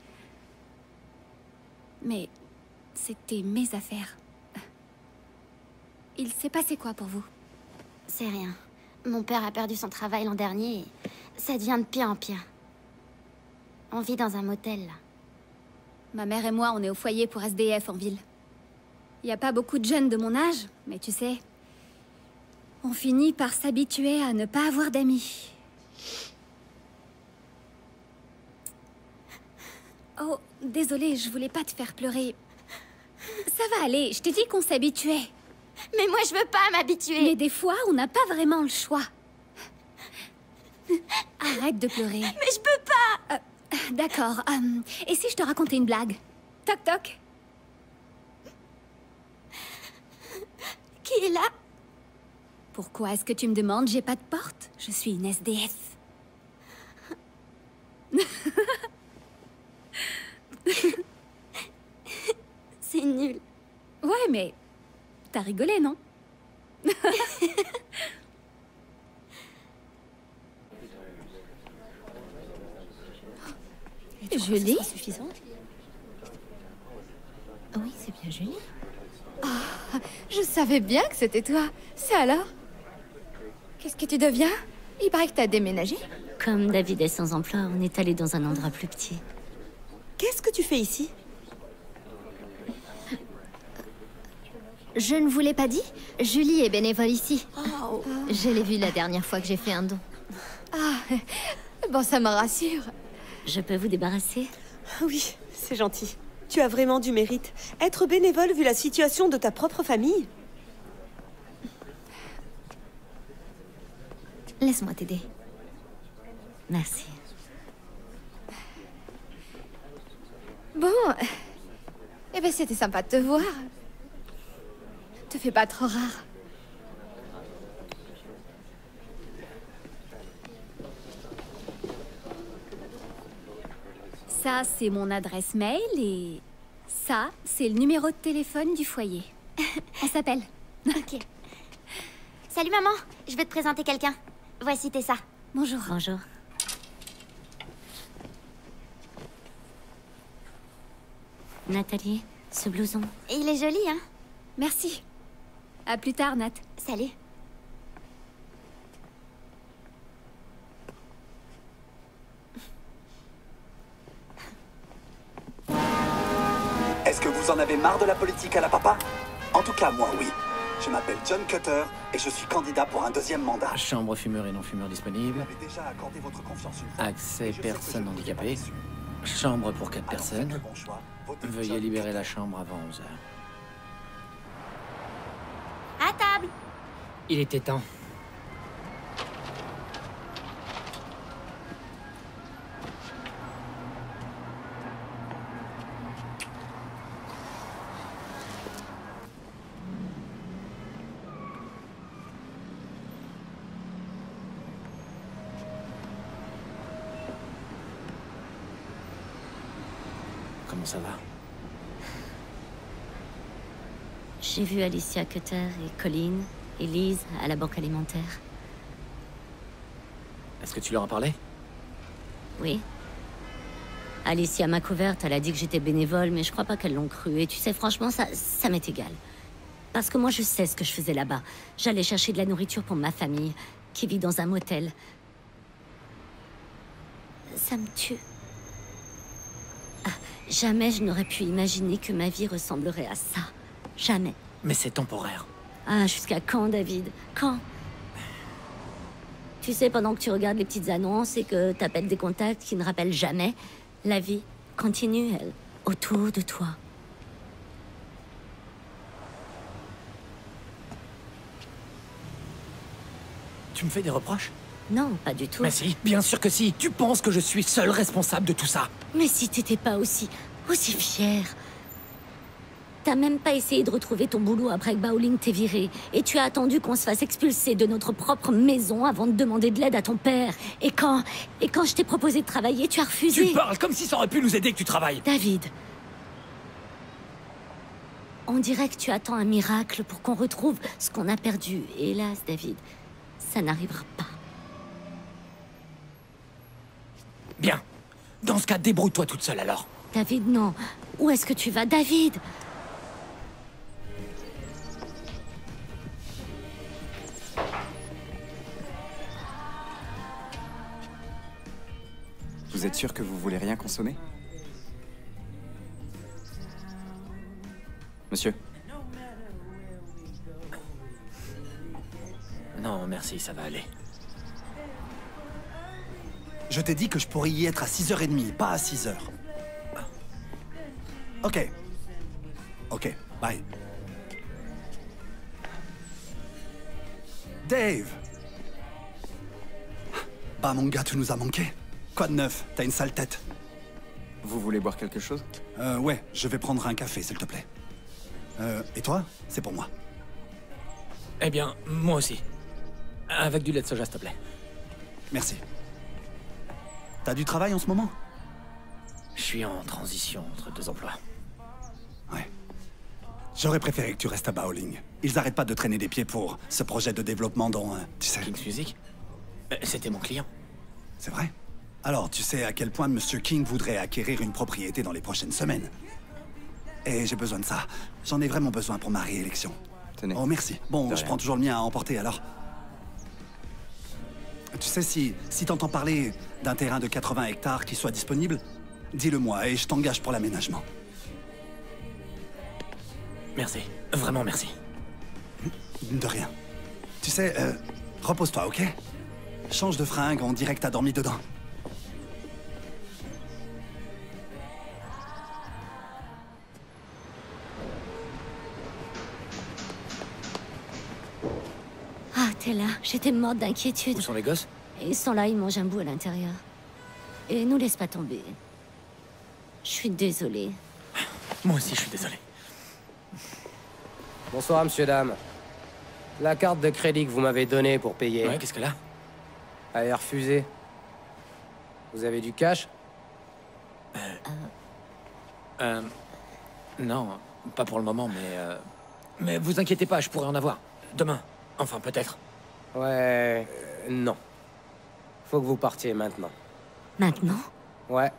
Mais c'était mes affaires. Il s'est passé quoi pour vous? C'est rien. Mon père a perdu son travail l'an dernier et ça devient de pire en pire. On vit dans un motel, là. Ma mère et moi, on est au foyer pour SDF en ville. Il n'y a pas beaucoup de jeunes de mon âge, mais tu sais, on finit par s'habituer à ne pas avoir d'amis. Oh, désolée, je voulais pas te faire pleurer. Ça va aller, je t'ai dit qu'on s'habituait. Mais moi, je veux pas m'habituer. Mais des fois, on n'a pas vraiment le choix. Arrête de pleurer. Mais je peux pas. D'accord. Et si je te racontais une blague? Toc toc. Qui est là? Pourquoi est-ce que tu me demandes? J'ai pas de porte. Je suis une SDF. C'est nul. Ouais, mais t'as rigolé, non? Joli. Suffisant. Oui, c'est bien joli. Ah, je savais bien que c'était toi. C'est alors? Qu'est-ce que tu deviens? Il paraît que t'as déménagé. Comme David est sans emploi, on est allé dans un endroit plus petit. Qu'est-ce que tu fais ici? Je ne vous l'ai pas dit, Julie est bénévole ici. Je l'ai vue la dernière fois que j'ai fait un don. Ah, bon, ça me rassure. Je peux vous débarrasser? Oui, c'est gentil. Tu as vraiment du mérite. Être bénévole vu la situation de ta propre famille. Laisse-moi t'aider. Merci. Bon, eh ben c'était sympa de te voir. Te fais pas trop rare. Ça, c'est mon adresse mail et ça, c'est le numéro de téléphone du foyer. On s'appelle. Ok. Salut maman, je vais te présenter quelqu'un. Voici Tessa. Bonjour. Bonjour. Nathalie, ce blouson. Il est joli, hein? Merci. À plus tard, Nat. Salut. Est-ce que vous en avez marre de la politique à la papa? En tout cas, moi, oui. Je m'appelle John Cutter et je suis candidat pour un 2e mandat. Chambre fumeur et non-fumeur disponible. Vous m'avez déjà accordé votre confiance une fois. Accès personnes handicapées. Chambre pour 4 personnes. Veuillez libérer la chambre avant 11h. À table. Il était temps. Comment ça va? J'ai vu Alicia Cutter et Colleen et Liz à la banque alimentaire. Est-ce que tu leur as parlé? Oui. Alicia m'a couverte, elle a dit que j'étais bénévole, mais je crois pas qu'elles l'ont cru. Et tu sais, franchement, ça m'est égal. Parce que moi, je sais ce que je faisais là-bas. J'allais chercher de la nourriture pour ma famille, qui vit dans un motel. Ça me tue. Jamais je n'aurais pu imaginer que ma vie ressemblerait à ça. Jamais. Mais c'est temporaire. Ah, jusqu'à quand, David? Quand? Tu sais, pendant que tu regardes les petites annonces et que t'appelles des contacts qui ne rappellent jamais, la vie continue, elle, autour de toi. Tu me fais des reproches? Non, pas du tout. Mais si, bien sûr que si. Tu penses que je suis seul responsable de tout ça? Mais si t'étais pas aussi fier. T'as même pas essayé de retrouver ton boulot après que Bowling t'ait viré. Et tu as attendu qu'on se fasse expulser de notre propre maison avant de demander de l'aide à ton père. Et quand je t'ai proposé de travailler, tu as refusé. Tu parles comme si ça aurait pu nous aider que tu travailles. David. On dirait que tu attends un miracle pour qu'on retrouve ce qu'on a perdu. Et hélas, David, ça n'arrivera pas. Bien. Dans ce cas, débrouille-toi toute seule alors. David, non. Où est-ce que tu vas, David? Vous êtes sûr que vous voulez rien consommer? Monsieur? Non, merci, ça va aller. Je t'ai dit que je pourrais y être à 6h30, pas à 6h. Ok. Ok, bye. Dave! Bah mon gars, tu nous as manqué. Quoi de neuf? T'as une sale tête. Vous voulez boire quelque chose? Ouais, je vais prendre un café, s'il te plaît. Et toi? C'est pour moi. Eh bien, moi aussi. Avec du lait de soja, s'il te plaît. Merci. T'as du travail en ce moment? Je suis en transition entre 2 emplois. Ouais. J'aurais préféré que tu restes à Bowling. Ils arrêtent pas de traîner des pieds pour ce projet de développement dont, tu sais... King's Music? C'était mon client. C'est vrai? Alors, tu sais à quel point Monsieur King voudrait acquérir une propriété dans les prochaines semaines. Et j'ai besoin de ça. J'en ai vraiment besoin pour ma réélection. Tenez. Oh, merci. Bon, De je rien. prends toujours le mien à emporter, alors. Tu sais, si t'entends parler d'un terrain de 80 hectares qui soit disponible, dis-le-moi et je t'engage pour l'aménagement. Merci. Vraiment merci. De rien. Tu sais, repose-toi, ok? Change de fringue, on dirait que t'as dormi dedans. Ah, t'es là. J'étais morte d'inquiétude. Où sont les gosses? Ils sont là, ils mangent un bout à l'intérieur. Et nous laisse pas tomber. Je suis désolée. Moi aussi, je suis désolé. Bonsoir, monsieur, dame. La carte de crédit que vous m'avez donnée pour payer... Ouais, qu'est-ce qu'elle a? Elle est refusée. Vous avez du cash? Non, pas pour le moment, mais... Mais vous inquiétez pas, je pourrais en avoir. Demain. Enfin, peut-être. Ouais... non. Faut que vous partiez maintenant. Maintenant? Ouais.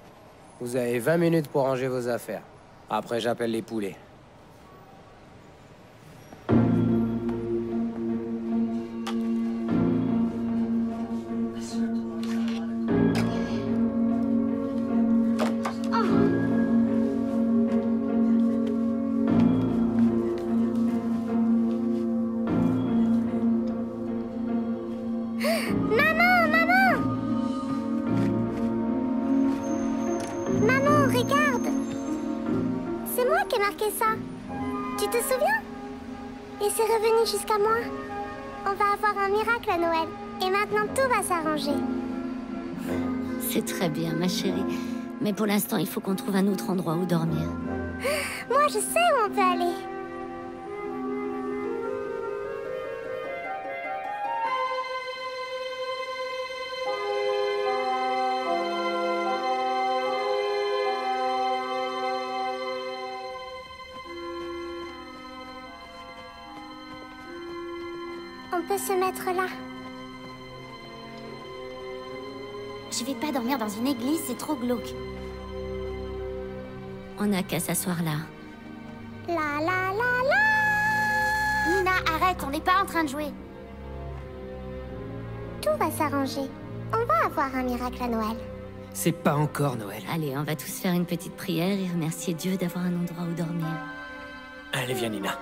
Vous avez 20 minutes pour ranger vos affaires. Après, j'appelle les poulets. Maman, regarde! C'est moi qui ai marqué ça. Tu te souviens? Et c'est revenu jusqu'à moi. On va avoir un miracle à Noël. Et maintenant, tout va s'arranger. C'est très bien, ma chérie. Mais pour l'instant, il faut qu'on trouve un autre endroit où dormir. Moi, je sais où on peut aller. On peut se mettre là. Je vais pas dormir dans une église, c'est trop glauque. On n'a qu'à s'asseoir là. La la la la! Nina, arrête, on n'est pas en train de jouer. Tout va s'arranger. On va avoir un miracle à Noël. C'est pas encore Noël. Allez, on va tous faire une petite prière et remercier Dieu d'avoir un endroit où dormir. Allez, viens, Nina.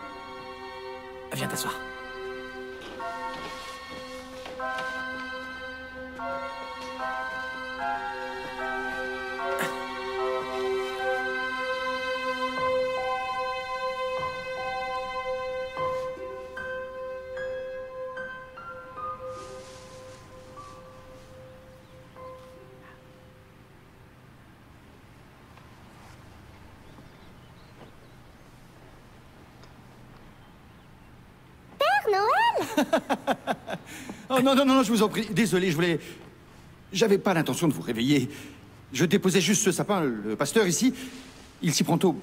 Viens t'asseoir. Oh non, non, non, je vous en prie. Désolé, j'avais pas l'intention de vous réveiller. Je déposais juste ce sapin, le pasteur ici. Il s'y prend tôt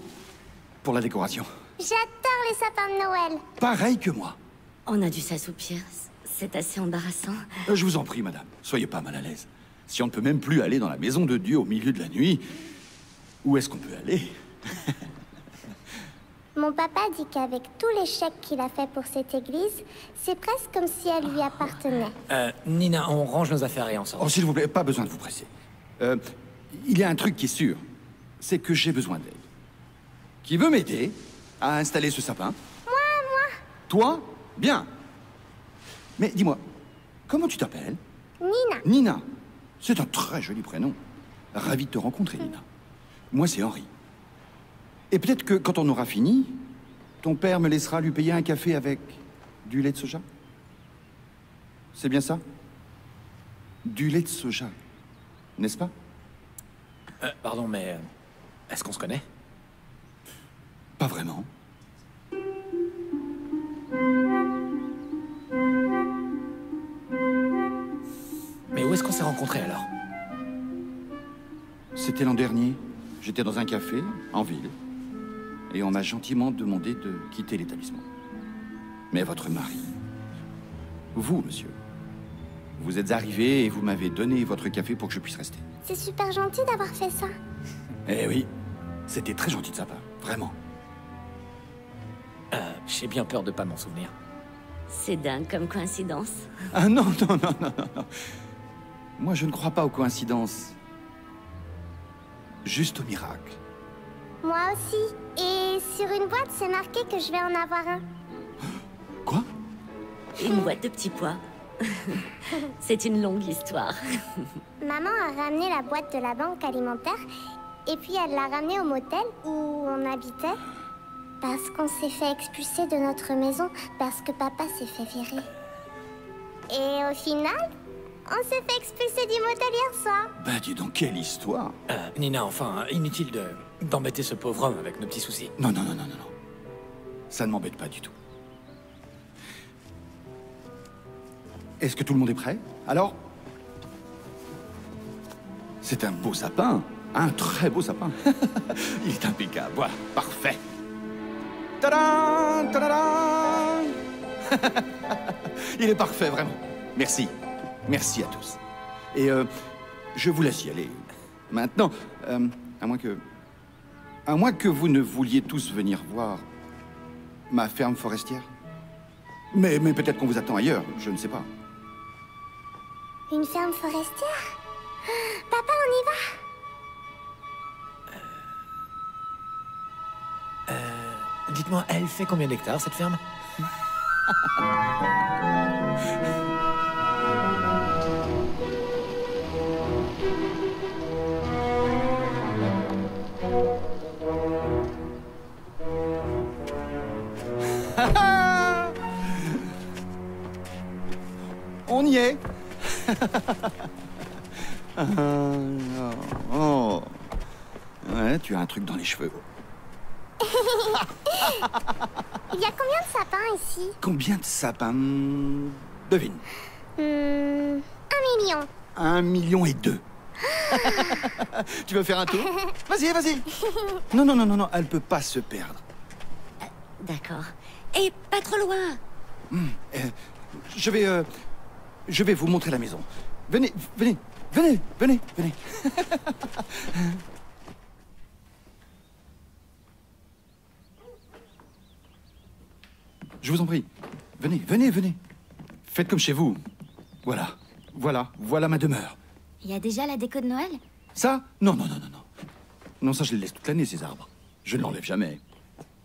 pour la décoration. J'adore les sapins de Noël. Pareil que moi. On a dû s'assoupir. C'est assez embarrassant. Je vous en prie, madame. Soyez pas mal à l'aise. Si on ne peut même plus aller dans la maison de Dieu au milieu de la nuit, où est-ce qu'on peut aller? Mon papa dit qu'avec tous les chèques qu'il a fait pour cette église, c'est presque comme si elle lui appartenait. Nina, on range nos affaires et on sort. Oh, s'il vous plaît, pas besoin de vous presser. Il y a un truc qui est sûr, c'est que j'ai besoin d'aide. Qui veut m'aider à installer ce sapin? Moi. Toi? Bien. Mais dis-moi, comment tu t'appelles? Nina. Nina. C'est un très joli prénom. Ravi de te rencontrer, Nina. Moi, c'est Henri. Et peut-être que quand on aura fini, ton père me laissera lui payer un café avec du lait de soja. C'est bien ça? Du lait de soja, n'est-ce pas? Pardon, mais... est-ce qu'on se connaît? Pas vraiment. Mais où est-ce qu'on s'est rencontrés alors? C'était l'an dernier. J'étais dans un café, en ville. Et on m'a gentiment demandé de quitter l'établissement. Mais votre mari... Vous, monsieur... Vous êtes arrivé et vous m'avez donné votre café pour que je puisse rester. C'est super gentil d'avoir fait ça. Eh oui. C'était très gentil de sa part. Vraiment. J'ai bien peur de pas m'en souvenir. C'est dingue comme coïncidence. Ah non, non, non, non, non, non. Moi, je ne crois pas aux coïncidences. Juste au miracle. Moi aussi. Et sur une boîte, c'est marqué que je vais en avoir un. Quoi? Une boîte de petits pois. C'est une longue histoire. Maman a ramené la boîte de la banque alimentaire et puis elle l'a ramenée au motel où on habitait parce qu'on s'est fait expulser de notre maison parce que papa s'est fait virer. Et au final, on s'est fait expulser du motel hier soir. Bah dis donc, quelle histoire. Nina, enfin, inutile d'embêter ce pauvre homme avec nos petits soucis. Non. Ça ne m'embête pas du tout. Est-ce que tout le monde est prêt? Alors? C'est un beau sapin. Un très beau sapin. Il est impeccable. Voilà, parfait. Tadam! Tadam! Il est parfait, vraiment. Merci. Merci à tous. Et je vous laisse y aller. Maintenant, à moins que vous ne vouliez tous venir voir ma ferme forestière. Mais peut-être qu'on vous attend ailleurs, je ne sais pas. Une ferme forestière? Papa, on y va? Dites-moi, elle fait combien d'hectares, cette ferme? On y est. Oh. Ouais, tu as un truc dans les cheveux. Il y a combien de sapins ici? Combien de sapins? Devine. 1 million. 1,2 million. Tu veux faire un tour? Vas-y. Non, elle peut pas se perdre. D'accord. Et pas trop loin. Je vais vous montrer la maison. Venez. Je vous en prie. Venez. Faites comme chez vous. Voilà ma demeure. Il y a déjà la déco de Noël? Ça? Non. Non, ça je le laisse toute l'année, ces arbres. Je ne l'enlève jamais.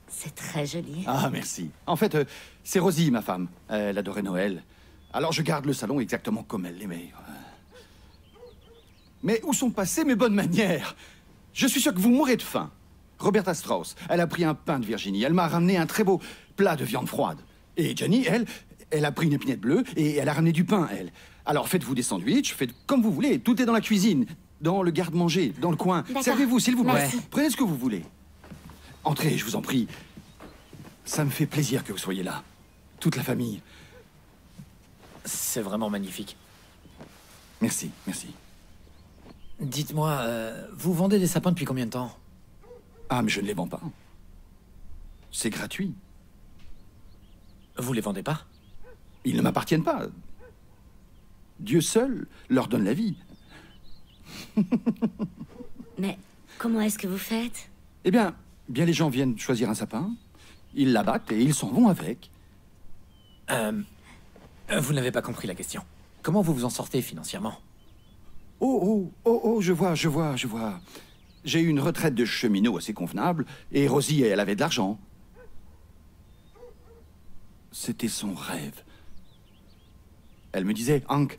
C'est très joli. Ah, merci. En fait, c'est Rosie, ma femme. Elle adorait Noël. Alors je garde le salon exactement comme elle l'aimait. Mais où sont passées mes bonnes manières? Je suis sûr que vous mourrez de faim. Roberta Strauss, elle a pris un pain de Virginie. Elle m'a ramené un très beau plat de viande froide. Et Jenny, elle a pris une épinette bleue et elle a ramené du pain, elle. Alors faites-vous des sandwichs, faites comme vous voulez. Tout est dans la cuisine, dans le garde-manger, dans le coin. Servez-vous, s'il vous plaît. Merci. Prenez ce que vous voulez. Entrez, je vous en prie. Ça me fait plaisir que vous soyez là. Toute la famille. C'est vraiment magnifique. Merci. Dites-moi, vous vendez des sapins depuis combien de temps? Ah, mais je ne les vends pas. C'est gratuit. Vous les vendez pas? Ils ne m'appartiennent pas. Dieu seul leur donne la vie. Mais comment est-ce que vous faites? Eh bien, les gens viennent choisir un sapin, ils l'abattent et ils s'en vont avec. Vous n'avez pas compris la question. Comment vous vous en sortez financièrement? Oh, je vois. J'ai eu une retraite de cheminot assez convenable, et Rosie, elle avait de l'argent. C'était son rêve. Elle me disait, Hank,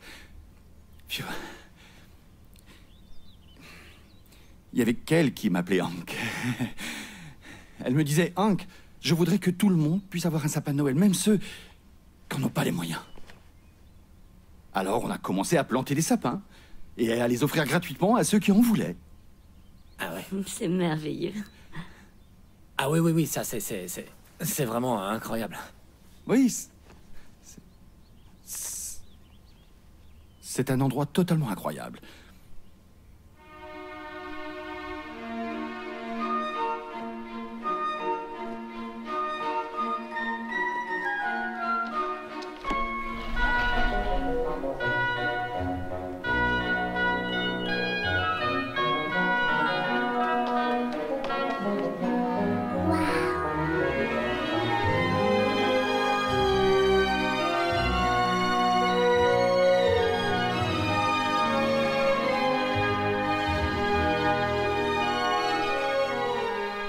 il y avait qu'elle qui m'appelait Hank. Elle me disait, Hank, je voudrais que tout le monde puisse avoir un sapin de Noël, même ceux qui n'en ont pas les moyens. Alors on a commencé à planter des sapins et à les offrir gratuitement à ceux qui en voulaient. Ah ouais. C'est merveilleux. Ah oui, ça c'est vraiment incroyable. Oui, c'est un endroit totalement incroyable.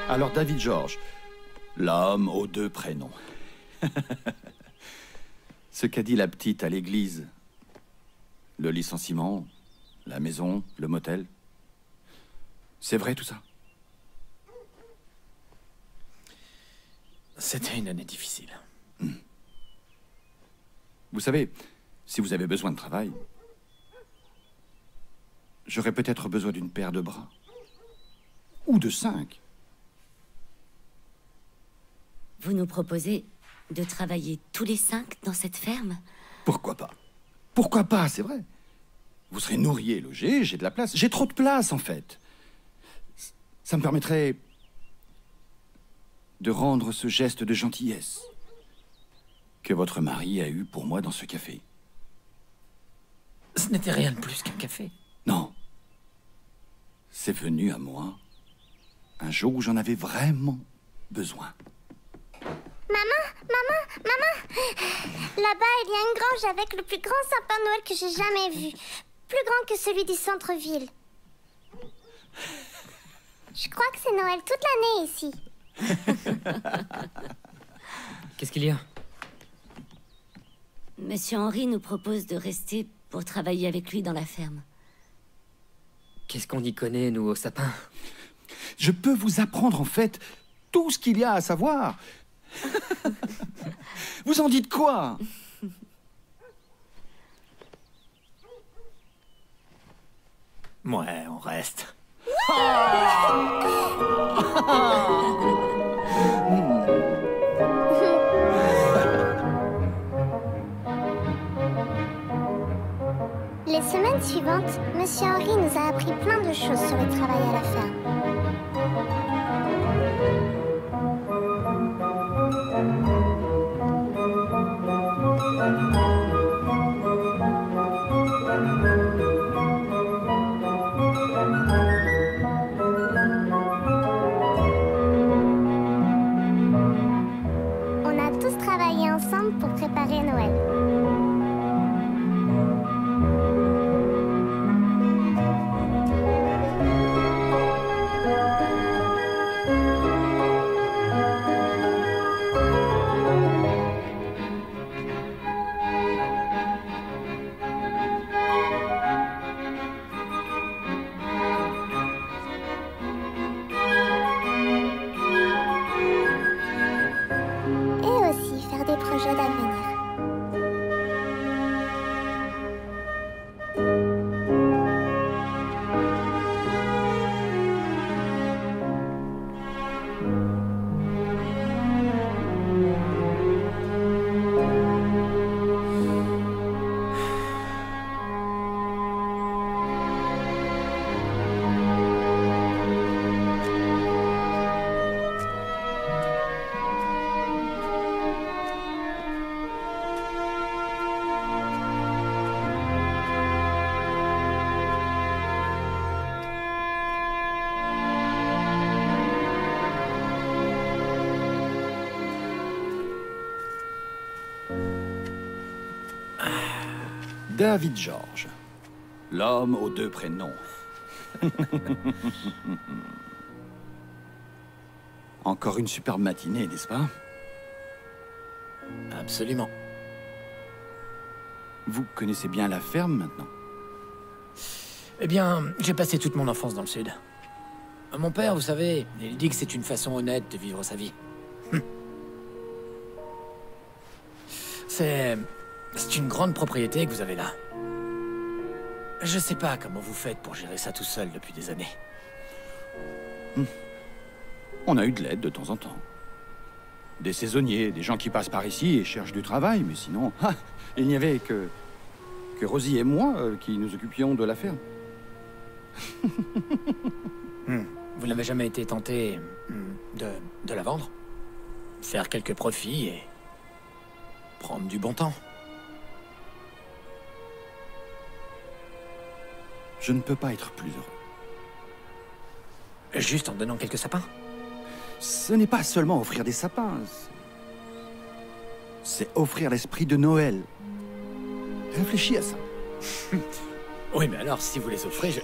Alors David George, l'homme aux deux prénoms. Ce qu'a dit la petite à l'église. Le licenciement, la maison, le motel. C'est vrai tout ça? C'était une année difficile. Vous savez, si vous avez besoin de travail, j'aurais peut-être besoin d'une paire de bras. Ou de 5. Vous nous proposez de travailler tous les 5 dans cette ferme? Pourquoi pas? Pourquoi pas, c'est vrai. Vous serez nourri et logé, j'ai de la place. J'ai trop de place, en fait. Ça me permettrait de rendre ce geste de gentillesse que votre mari a eu pour moi dans ce café. Ce n'était rien de plus qu'un café. Non. C'est venu à moi un jour où j'en avais vraiment besoin. Maman! Là-bas, il y a une grange avec le plus grand sapin de Noël que j'ai jamais vu. Plus grand que celui du centre-ville. Je crois que c'est Noël toute l'année ici. Qu'est-ce qu'il y a? Monsieur Henry nous propose de rester pour travailler avec lui dans la ferme. Qu'est-ce qu'on y connaît, nous, au sapin? Je peux vous apprendre, en fait, tout ce qu'il y a à savoir. Vous en dites quoi? Ouais, on reste. Les semaines suivantes, Monsieur Henry nous a appris plein de choses sur le travail à la ferme. On a tous travaillé ensemble pour préparer Noël. David George, l'homme aux 2 prénoms. Encore une superbe matinée, n'est-ce pas? Absolument. Vous connaissez bien la ferme maintenant? Eh bien, j'ai passé toute mon enfance dans le sud. Mon père, vous savez, il dit que c'est une façon honnête de vivre sa vie. C'est une grande propriété que vous avez là. Je sais pas comment vous faites pour gérer ça tout seul depuis des années. On a eu de l'aide de temps en temps. Des saisonniers, des gens qui passent par ici et cherchent du travail, mais sinon, il n'y avait que Rosie et moi qui nous occupions de la ferme. Vous n'avez jamais été tenté de la vendre? Faire quelques profits et prendre du bon temps? Je ne peux pas être plus heureux. Juste en donnant quelques sapins? Ce n'est pas seulement offrir des sapins. C'est offrir l'esprit de Noël. Réfléchis à ça. Oui, mais alors, si vous les offrez,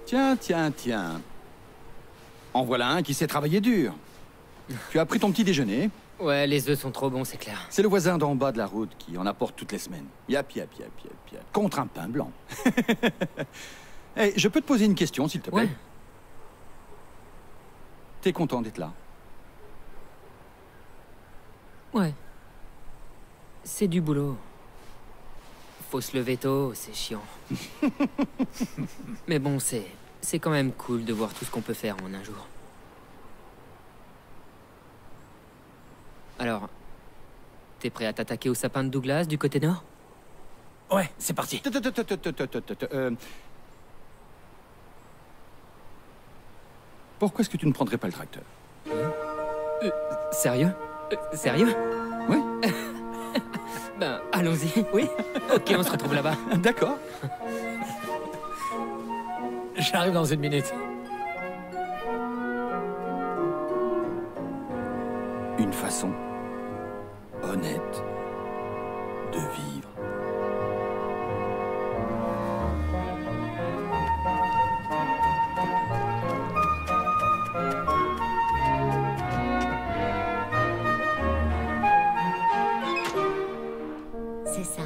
Tiens, tiens, tiens. En voilà un qui sait travailler dur. Tu as pris ton petit déjeuner? Ouais, les œufs sont trop bons, c'est clair. C'est le voisin d'en bas de la route qui en apporte toutes les semaines. Yap, yap, yap, yap, yap. Contre un pain blanc. Hey, je peux te poser une question, s'il te plaît? Ouais. T'es content d'être là? Ouais. C'est du boulot. Faut se lever tôt, c'est chiant. Mais bon, c'est quand même cool de voir tout ce qu'on peut faire en un jour. Alors, t'es prêt à t'attaquer au sapin de Douglas du côté nord? Ouais, c'est parti. Pourquoi est-ce que tu ne prendrais pas le tracteur? Sérieux? Sérieux? Oui. Ben, allons-y. Oui. Ok, on se retrouve là-bas. D'accord. J'arrive dans 1 minute. Une façon honnête de vivre. C'est ça.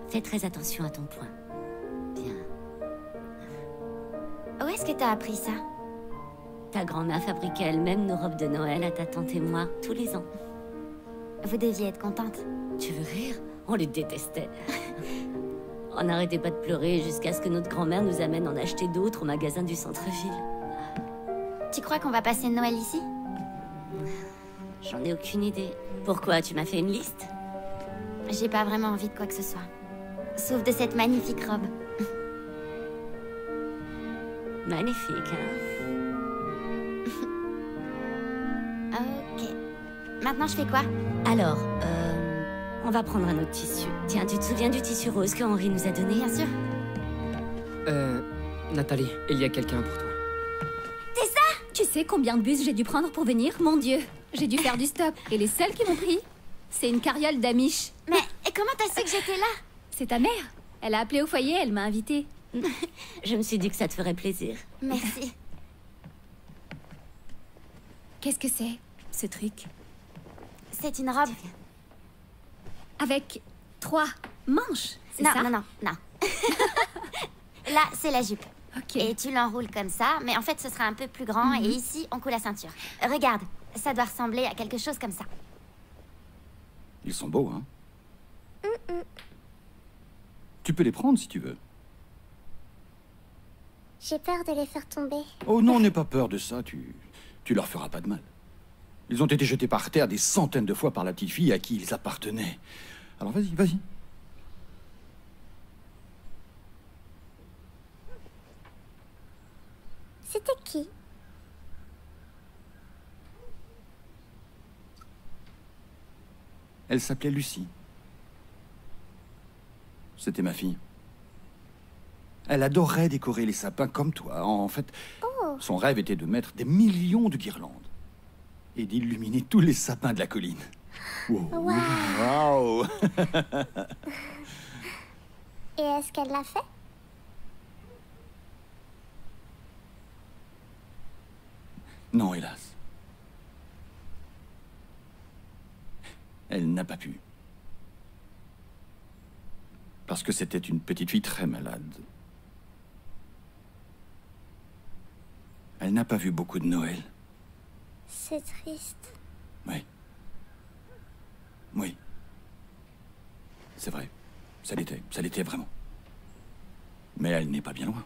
Fais très attention à ton poing. Bien. Où est-ce que t'as appris ça? Ta grand-mère fabriquait elle-même nos robes de Noël à ta tante et moi, tous les ans. Vous deviez être contente. Tu veux rire? On les détestait. On n'arrêtait pas de pleurer jusqu'à ce que notre grand-mère nous amène en acheter d'autres au magasin du centre-ville. Tu crois qu'on va passer Noël ici? J'en ai aucune idée. Pourquoi? Tu m'as fait une liste? J'ai pas vraiment envie de quoi que ce soit. Sauf de cette magnifique robe. Magnifique, hein? Ok. Maintenant, je fais quoi? Alors, on va prendre un autre tissu. Tiens, tu te souviens du tissu rose que Henri nous a donné? Bien sûr. Nathalie, il y a quelqu'un pour toi. Tessa! Tu sais combien de bus j'ai dû prendre pour venir? Mon Dieu, j'ai dû faire du stop. Et les seuls qui m'ont pris, c'est une carriole d'Amish. Mais comment t'as su que j'étais là? C'est ta mère. Elle a appelé au foyer, elle m'a invitée. Je me suis dit que ça te ferait plaisir. Merci. Qu'est-ce que c'est, ce truc? C'est une robe. Avec 3 manches, c'est Non, ça? non, non, non. Là, c'est la jupe. Ok. Et tu l'enroules comme ça, mais en fait, ce sera un peu plus grand. Et ici, on coud la ceinture. Regarde, ça doit ressembler à quelque chose comme ça. Ils sont beaux, hein? Tu peux les prendre si tu veux. J'ai peur de les faire tomber. Oh non, n'aie pas peur de ça, tu leur feras pas de mal. Ils ont été jetés par terre des centaines de fois par la petite fille à qui ils appartenaient. Alors vas-y, vas-y. C'était qui? Elle s'appelait Lucie. C'était ma fille. Elle adorait décorer les sapins comme toi. En fait, son rêve était de mettre des millions de guirlandes et d'illuminer tous les sapins de la colline. Wow. Wow. Et est-ce qu'elle l'a fait? Non, hélas. Elle n'a pas pu. Parce que c'était une petite fille très malade. Elle n'a pas vu beaucoup de Noël. C'est triste. Oui. Oui. C'est vrai. Ça l'était vraiment. Mais elle n'est pas bien loin.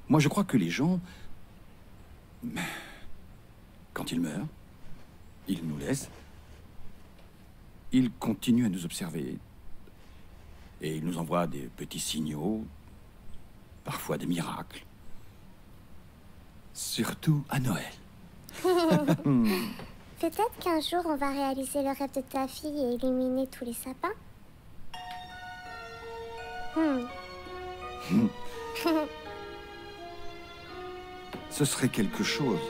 Moi, je crois que les gens, quand ils meurent, ils nous laissent, ils continuent à nous observer. Et ils nous envoient des petits signaux, parfois des miracles. Surtout à Noël. Peut-être qu'un jour, on va réaliser le rêve de ta fille et illuminer tous les sapins. Ce serait quelque chose.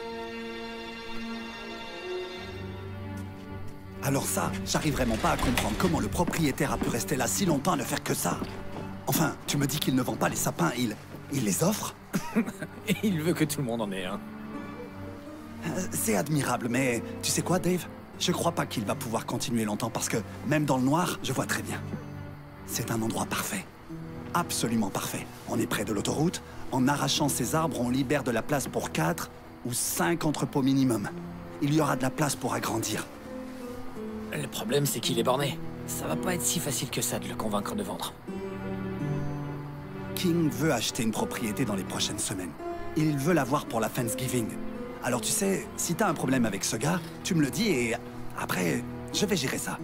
Alors ça, j'arrive vraiment pas à comprendre comment le propriétaire a pu rester là si longtemps à ne faire que ça. Enfin, tu me dis qu'il ne vend pas les sapins, Il les offre? Et il veut que tout le monde en ait un. C'est admirable, mais tu sais quoi, Dave? Je crois pas qu'il va pouvoir continuer longtemps parce que, même dans le noir, je vois très bien. C'est un endroit parfait. Absolument parfait. On est près de l'autoroute. En arrachant ces arbres, on libère de la place pour 4 ou 5 entrepôts minimum. Il y aura de la place pour agrandir. Le problème, c'est qu'il est borné. Ça va pas être si facile que ça de le convaincre de vendre. King veut acheter une propriété dans les prochaines semaines. Il veut l'avoir pour la Thanksgiving. Alors tu sais, si t'as un problème avec ce gars, tu me le dis et après, je vais gérer ça.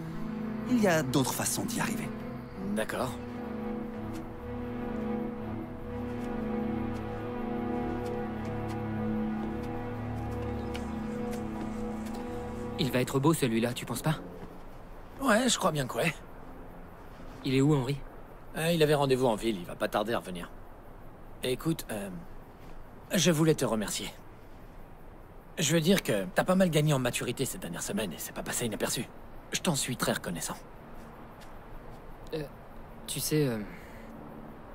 Il y a d'autres façons d'y arriver. D'accord. Il va être beau celui-là, tu penses pas? Ouais, je crois bien que ouais. Il est où, Henry? Il avait rendez-vous en ville, il va pas tarder à revenir. Écoute, je voulais te remercier. Je veux dire que t'as pas mal gagné en maturité ces dernières semaines et c'est pas passé inaperçu. Je t'en suis très reconnaissant. Tu sais,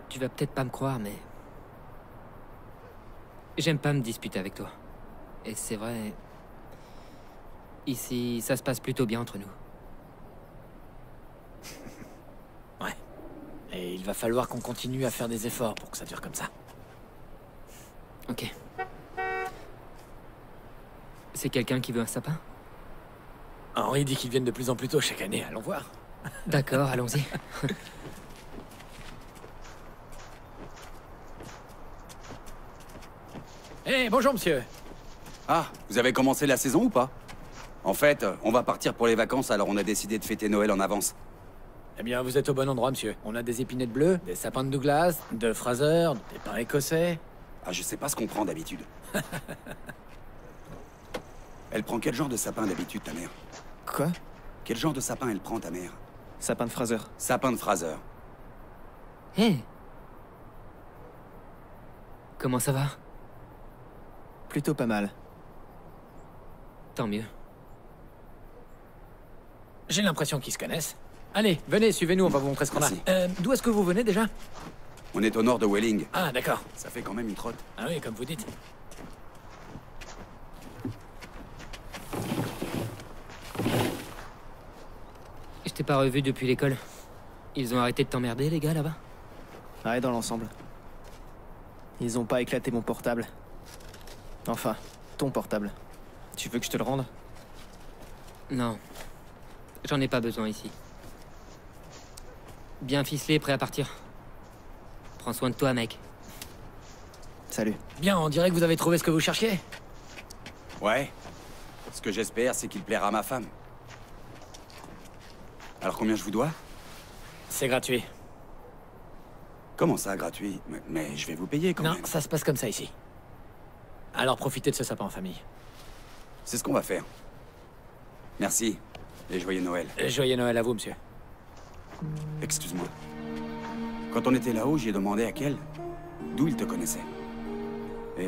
tu vas peut-être pas me croire, mais... J'aime pas me disputer avec toi. Et c'est vrai... Ici, ça se passe plutôt bien entre nous. Ouais. Et il va falloir qu'on continue à faire des efforts pour que ça dure comme ça. Ok. C'est quelqu'un qui veut un sapin? Henry dit qu'ils viennent de plus en plus tôt chaque année, allons voir. D'accord, allons-y. Eh, bonjour monsieur. Ah, vous avez commencé la saison ou pas? En fait, on va partir pour les vacances, alors on a décidé de fêter Noël en avance. Eh bien, vous êtes au bon endroit, monsieur. On a des épinettes bleues, des sapins de Douglas, de Fraser, des pins écossais. Ah, je sais pas ce qu'on prend d'habitude. Elle prend quel genre de sapin d'habitude, ta mère? Quoi? Quel genre de sapin elle prend, ta mère? Sapin de Fraser. Sapin de Fraser. Hé! Comment ça va? Plutôt pas mal. Tant mieux. J'ai l'impression qu'ils se connaissent. Allez, venez, suivez-nous, on va vous montrer ce qu'on a. D'où est-ce que vous venez déjà? On est au nord de Welling. Ah, d'accord. Ça fait quand même une trotte. Ah oui, comme vous dites. Je t'ai pas revu depuis l'école. Ils ont arrêté de t'emmerder, les gars, là-bas? Ouais, dans l'ensemble. Ils ont pas éclaté mon portable. Enfin, ton portable. Tu veux que je te le rende? Non. J'en ai pas besoin ici. Bien ficelé, prêt à partir. Prends soin de toi, mec. Salut. Bien, on dirait que vous avez trouvé ce que vous cherchiez. Ouais. Ce que j'espère, c'est qu'il plaira à ma femme. Alors combien je vous dois? C'est gratuit. Comment ça, gratuit? Mais je vais vous payer quand même. Non, ça se passe comme ça ici. Alors profitez de ce sapin en famille. C'est ce qu'on va faire. Merci. Et joyeux Noël. Joyeux Noël à vous, monsieur. Excuse-moi. Quand on était là-haut, j'ai demandé à Kel d'où il te connaissait. Et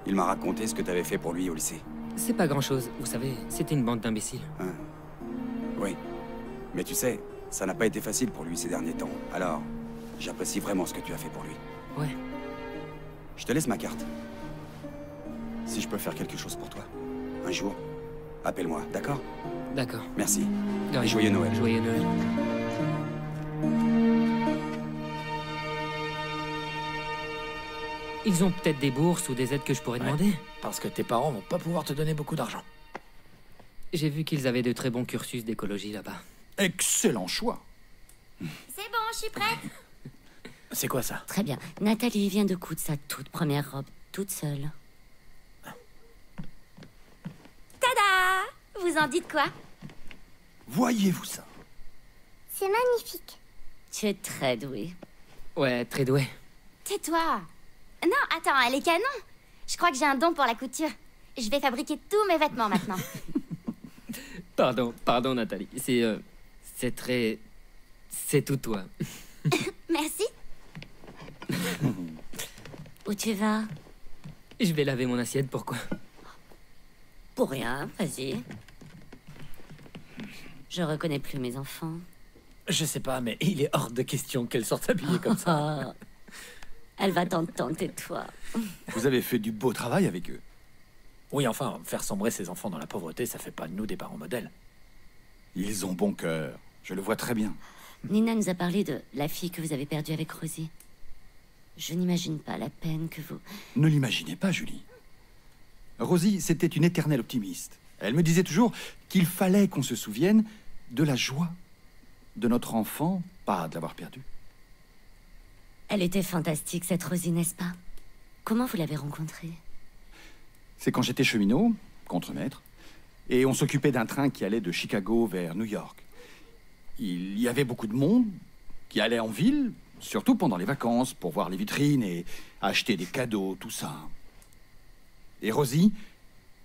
il m'a raconté ce que t'avais fait pour lui au lycée. C'est pas grand-chose, vous savez, c'était une bande d'imbéciles. Oui. Mais tu sais, ça n'a pas été facile pour lui ces derniers temps. Alors, j'apprécie vraiment ce que tu as fait pour lui. Ouais. Je te laisse ma carte. Si je peux faire quelque chose pour toi, un jour, appelle-moi, d'accord? D'accord. Merci. Et joyeux Noël. Joyeux Noël. Ils ont peut-être des bourses ou des aides que je pourrais demander. Parce que tes parents vont pas pouvoir te donner beaucoup d'argent. J'ai vu qu'ils avaient de très bons cursus d'écologie là-bas. Excellent choix. C'est bon, je suis prête. C'est quoi ça? Très bien. Nathalie vient de coudre sa toute première robe, toute seule. Tada! Vous en dites quoi? Voyez-vous ça? C'est magnifique. Tu es très douée. Ouais, très douée. Tais-toi. Non, attends, elle est canon. Je crois que j'ai un don pour la couture. Je vais fabriquer tous mes vêtements maintenant. Pardon, Nathalie. C'est très... C'est tout toi. Merci. Où tu vas? Je vais laver mon assiette, pourquoi? Pour rien, vas-y. Je reconnais plus mes enfants. Je sais pas, mais il est hors de question qu'elle sorte habillée comme ça. Elle va t'entendre, tais-toi. Vous avez fait du beau travail avec eux. Oui, enfin, faire sombrer ses enfants dans la pauvreté, ça fait pas de nous des parents modèles. Ils ont bon cœur. Je le vois très bien. Nina nous a parlé de la fille que vous avez perdue avec Rosie. Je n'imagine pas la peine que vous... Ne l'imaginez pas, Julie. Rosie, c'était une éternelle optimiste. Elle me disait toujours qu'il fallait qu'on se souvienne de la joie de notre enfant, pas de l'avoir perdu. Elle était fantastique, cette Rosie, n'est-ce pas? Comment vous l'avez rencontrée? C'est quand j'étais cheminot, contremaître, et on s'occupait d'un train qui allait de Chicago vers New York. Il y avait beaucoup de monde qui allait en ville, surtout pendant les vacances, pour voir les vitrines et acheter des cadeaux, tout ça. Et Rosie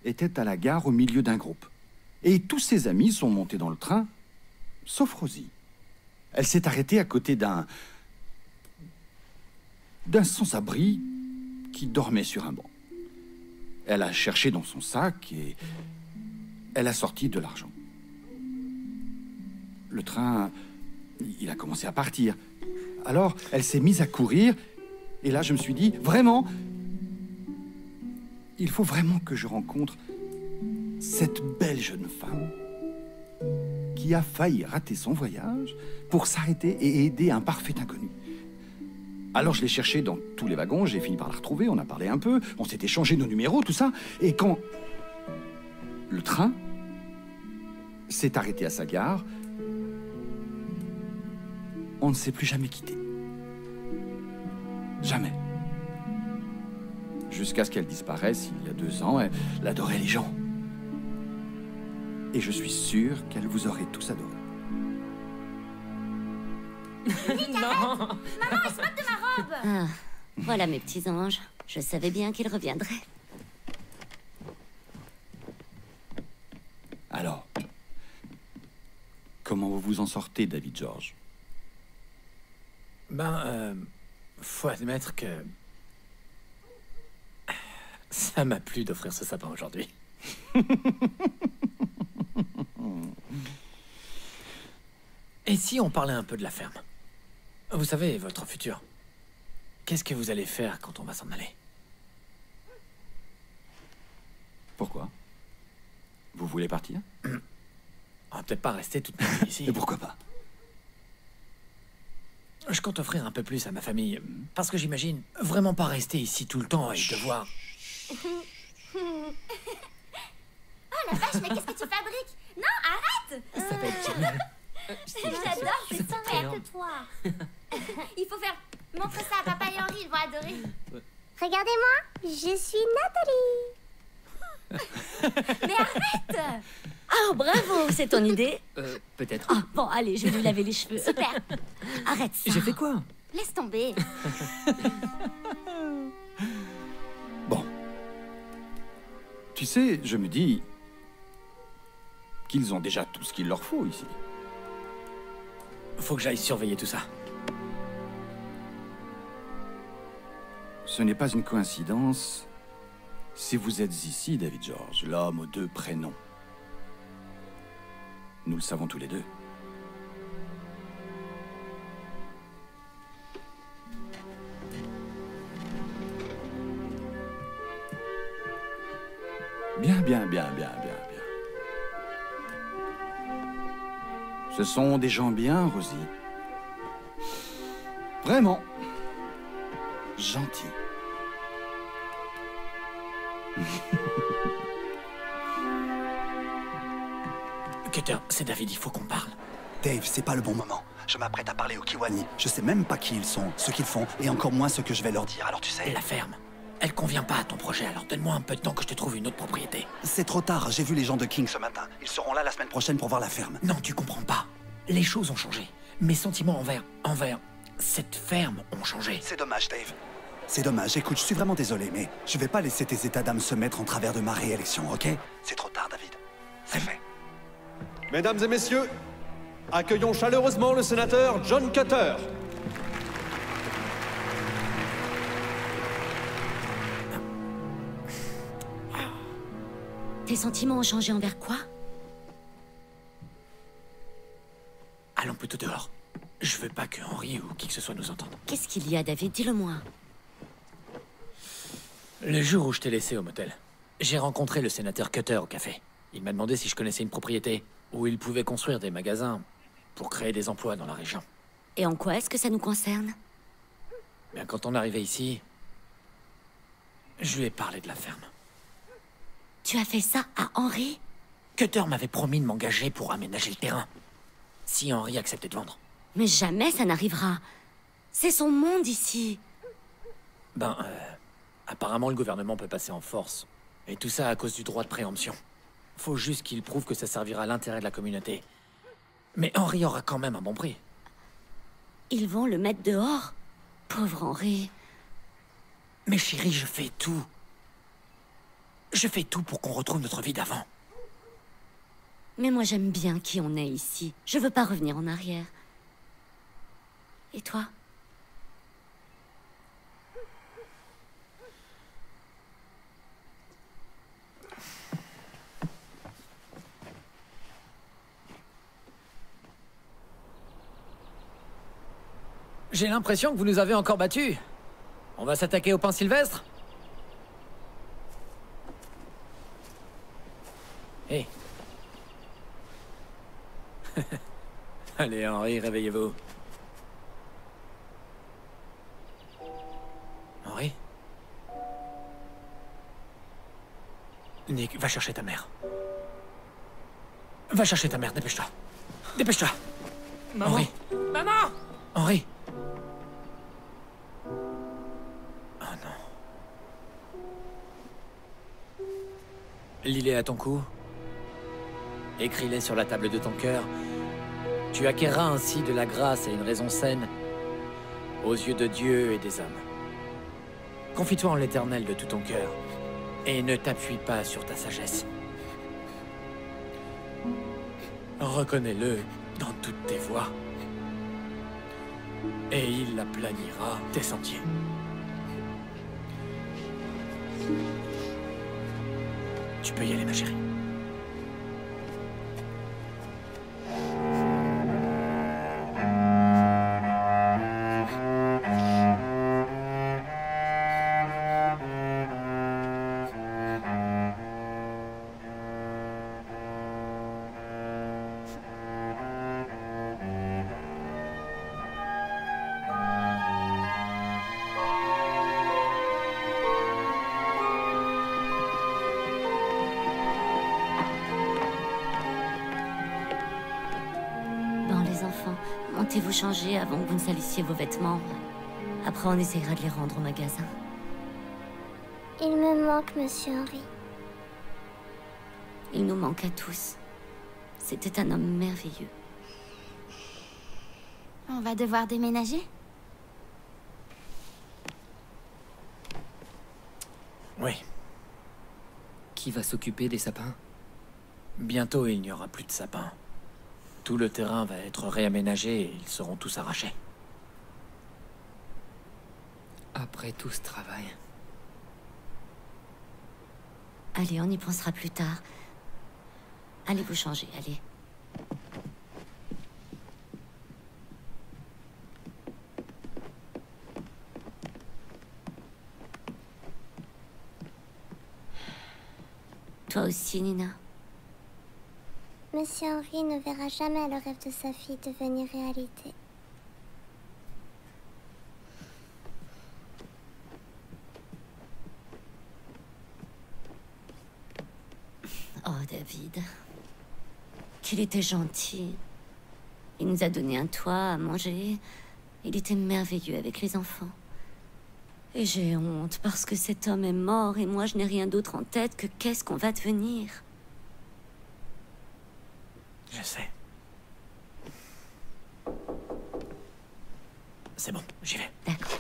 était à la gare au milieu d'un groupe. Et tous ses amis sont montés dans le train, sauf Rosie. Elle s'est arrêtée à côté d'un sans-abri qui dormait sur un banc. Elle a cherché dans son sac et elle a sorti de l'argent. Le train, il a commencé à partir. Alors, elle s'est mise à courir et là, je me suis dit, vraiment, il faut vraiment que je rencontre cette belle jeune femme qui a failli rater son voyage pour s'arrêter et aider un parfait inconnu. Alors je l'ai cherchée dans tous les wagons, j'ai fini par la retrouver, on a parlé un peu, on s'est échangé nos numéros, tout ça. Et quand le train s'est arrêté à sa gare, on ne s'est plus jamais quitté. Jamais. Jusqu'à ce qu'elle disparaisse il y a 2 ans, elle adorait les gens. Et je suis sûr qu'elle vous aurait tous adoré. Non. Maman, il se moque de ma robe. Ah, voilà mes petits anges. Je savais bien qu'ils reviendraient. Alors, comment vous vous en sortez, David George? Faut admettre que... ça m'a plu d'offrir ce sapin aujourd'hui. Et si on parlait un peu de la ferme? Vous savez, votre futur. Qu'est-ce que vous allez faire quand on va s'en aller? Pourquoi? Vous voulez partir? On va peut-être pas rester toute notre vie ici. Et pourquoi pas? Je compte offrir un peu plus à ma famille. Parce que j'imagine vraiment pas rester ici tout le temps et devoir... Oh la vache, mais qu'est-ce que tu fabriques? Non, arrête! Ça va être génial. J'adore, c'est sans rien que toi. Il faut faire... Montre ça à papa et Henri, ils vont adorer. Regardez-moi, je suis Nathalie. Mais arrête! Oh, bravo, c'est ton idée? Peut-être. Ah, bon, allez, je vais lui laver les cheveux. Super. Arrête ça. J'ai fait quoi? Laisse tomber. Bon. Tu sais, je me dis qu'ils ont déjà tout ce qu'il leur faut ici. Faut que j'aille surveiller tout ça. Ce n'est pas une coïncidence si vous êtes ici, David George, l'homme aux 2 prénoms. Nous le savons tous les 2. Bien. Ce sont des gens bien, Rosie. Vraiment. Gentils. Cutter, c'est David, il faut qu'on parle. Dave, c'est pas le bon moment. Je m'apprête à parler aux Kiwani. Je sais même pas qui ils sont, ce qu'ils font, et encore moins ce que je vais leur dire, alors tu sais... La ferme. Elle convient pas à ton projet, alors donne-moi un peu de temps que je te trouve une autre propriété. C'est trop tard, j'ai vu les gens de King ce matin. Ils seront là la semaine prochaine pour voir la ferme. Non, tu comprends pas. Les choses ont changé. Mes sentiments envers cette ferme ont changé. C'est dommage, Dave. C'est dommage. Écoute, je suis vraiment désolé, mais je vais pas laisser tes états d'âme se mettre en travers de ma réélection, ok? C'est trop tard, David. C'est fait. Mesdames et messieurs, accueillons chaleureusement le sénateur John Cutter. Tes sentiments ont changé envers quoi? Allons plutôt dehors. Je veux pas que Henri ou qui que ce soit nous entende. Qu'est-ce qu'il y a, David? Dis-le-moi. Le jour où je t'ai laissé au motel, j'ai rencontré le sénateur Cutter au café. Il m'a demandé si je connaissais une propriété où il pouvait construire des magasins pour créer des emplois dans la région. Et en quoi est-ce que ça nous concerne? Bien, quand on arrivait ici, je lui ai parlé de la ferme. Tu as fait ça à Henry? Cutter m'avait promis de m'engager pour aménager le terrain, si Henry acceptait de vendre. Mais jamais ça n'arrivera. C'est son monde ici. Ben, apparemment le gouvernement peut passer en force. Et tout ça à cause du droit de préemption. Faut juste qu'il prouve que ça servira à l'intérêt de la communauté. Mais Henry aura quand même un bon prix. Ils vont le mettre dehors? Pauvre Henry. Mais chérie, je fais tout. Je fais tout pour qu'on retrouve notre vie d'avant. Mais moi j'aime bien qui on est ici. Je veux pas revenir en arrière. Et toi? J'ai l'impression que vous nous avez encore battus. On va s'attaquer au pain sylvestre? Hé. Allez, Henry, réveillez-vous. Henry? Nick, va chercher ta mère. Va chercher ta mère, dépêche-toi. Dépêche-toi. Maman. Henry. Maman! Henry. Oh non. Lis-les à ton cou. Écris-les sur la table de ton cœur. Tu acquerras ainsi de la grâce et une raison saine aux yeux de Dieu et des hommes. Confie-toi en l'Éternel de tout ton cœur et ne t'appuie pas sur ta sagesse. Reconnais-le dans toutes tes voies et il aplanira tes sentiers. Tu peux y aller, ma chérie. Montez-vous changer avant que vous ne salissiez vos vêtements. Après, on essaiera de les rendre au magasin. Il me manque, Monsieur Henry. Il nous manque à tous. C'était un homme merveilleux. On va devoir déménager? Oui. Qui va s'occuper des sapins? Bientôt, il n'y aura plus de sapins. Tout le terrain va être réaménagé et ils seront tous arrachés. Après tout ce travail. Allez, on y pensera plus tard. Allez vous changer, allez. Toi aussi, Nina. Monsieur Henry ne verra jamais le rêve de sa fille devenir réalité. Oh, David. Qu'il était gentil. Il nous a donné un toit, à manger. Il était merveilleux avec les enfants. Et j'ai honte parce que cet homme est mort et moi je n'ai rien d'autre en tête que qu'est-ce qu'on va devenir. Je sais. C'est bon, j'y vais. D'accord.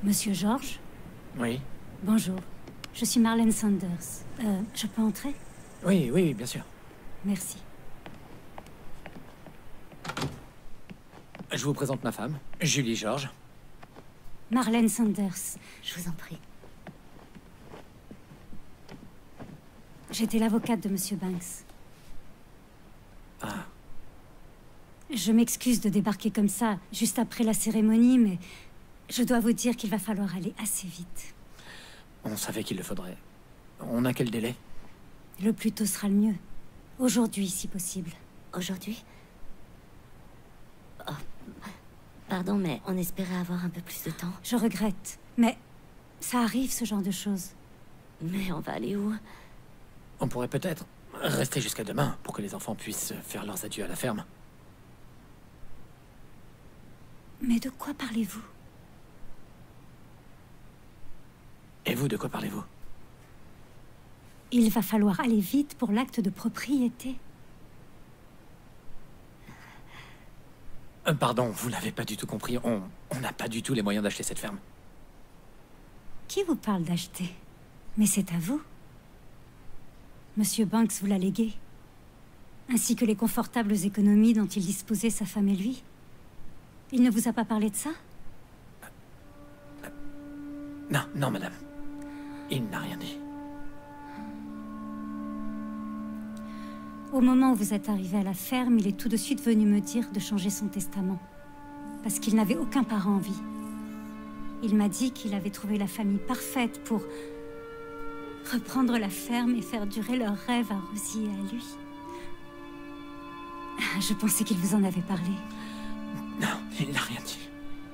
Monsieur George? Oui. Bonjour. Je suis Marlène Sanders. Je peux entrer? Oui, oui, bien sûr. Merci. Je vous présente ma femme, Julie George. Marlène Sanders. Je vous en prie. J'étais l'avocate de Monsieur Banks. Ah. Je m'excuse de débarquer comme ça, juste après la cérémonie, mais Je dois vous dire qu'il va falloir aller assez vite. On savait qu'il le faudrait. On a quel délai? Le plus tôt sera le mieux. Aujourd'hui, si possible. Aujourd'hui? Oh, pardon, mais on espérait avoir un peu plus de temps. Je regrette, mais ça arrive, ce genre de choses. Mais on va aller où? On pourrait peut-être rester jusqu'à demain pour que les enfants puissent faire leurs adieux à la ferme. Mais de quoi parlez-vous? Et vous, de quoi parlez-vous? Il va falloir aller vite pour l'acte de propriété. Pardon, vous n'avez pas du tout compris. On n'a pas du tout les moyens d'acheter cette ferme. Qui vous parle d'acheter? Mais c'est à vous. Monsieur Banks vous l'a légué. Ainsi que les confortables économies dont il disposait sa femme et lui. Il ne vous a pas parlé de ça? Non, non, madame. Il n'a rien dit. Au moment où vous êtes arrivé à la ferme, il est tout de suite venu me dire de changer son testament. Parce qu'il n'avait aucun parent en vie. Il m'a dit qu'il avait trouvé la famille parfaite pour reprendre la ferme et faire durer leur rêve à Rosie et à lui. Je pensais qu'il vous en avait parlé. Non, il n'a rien dit.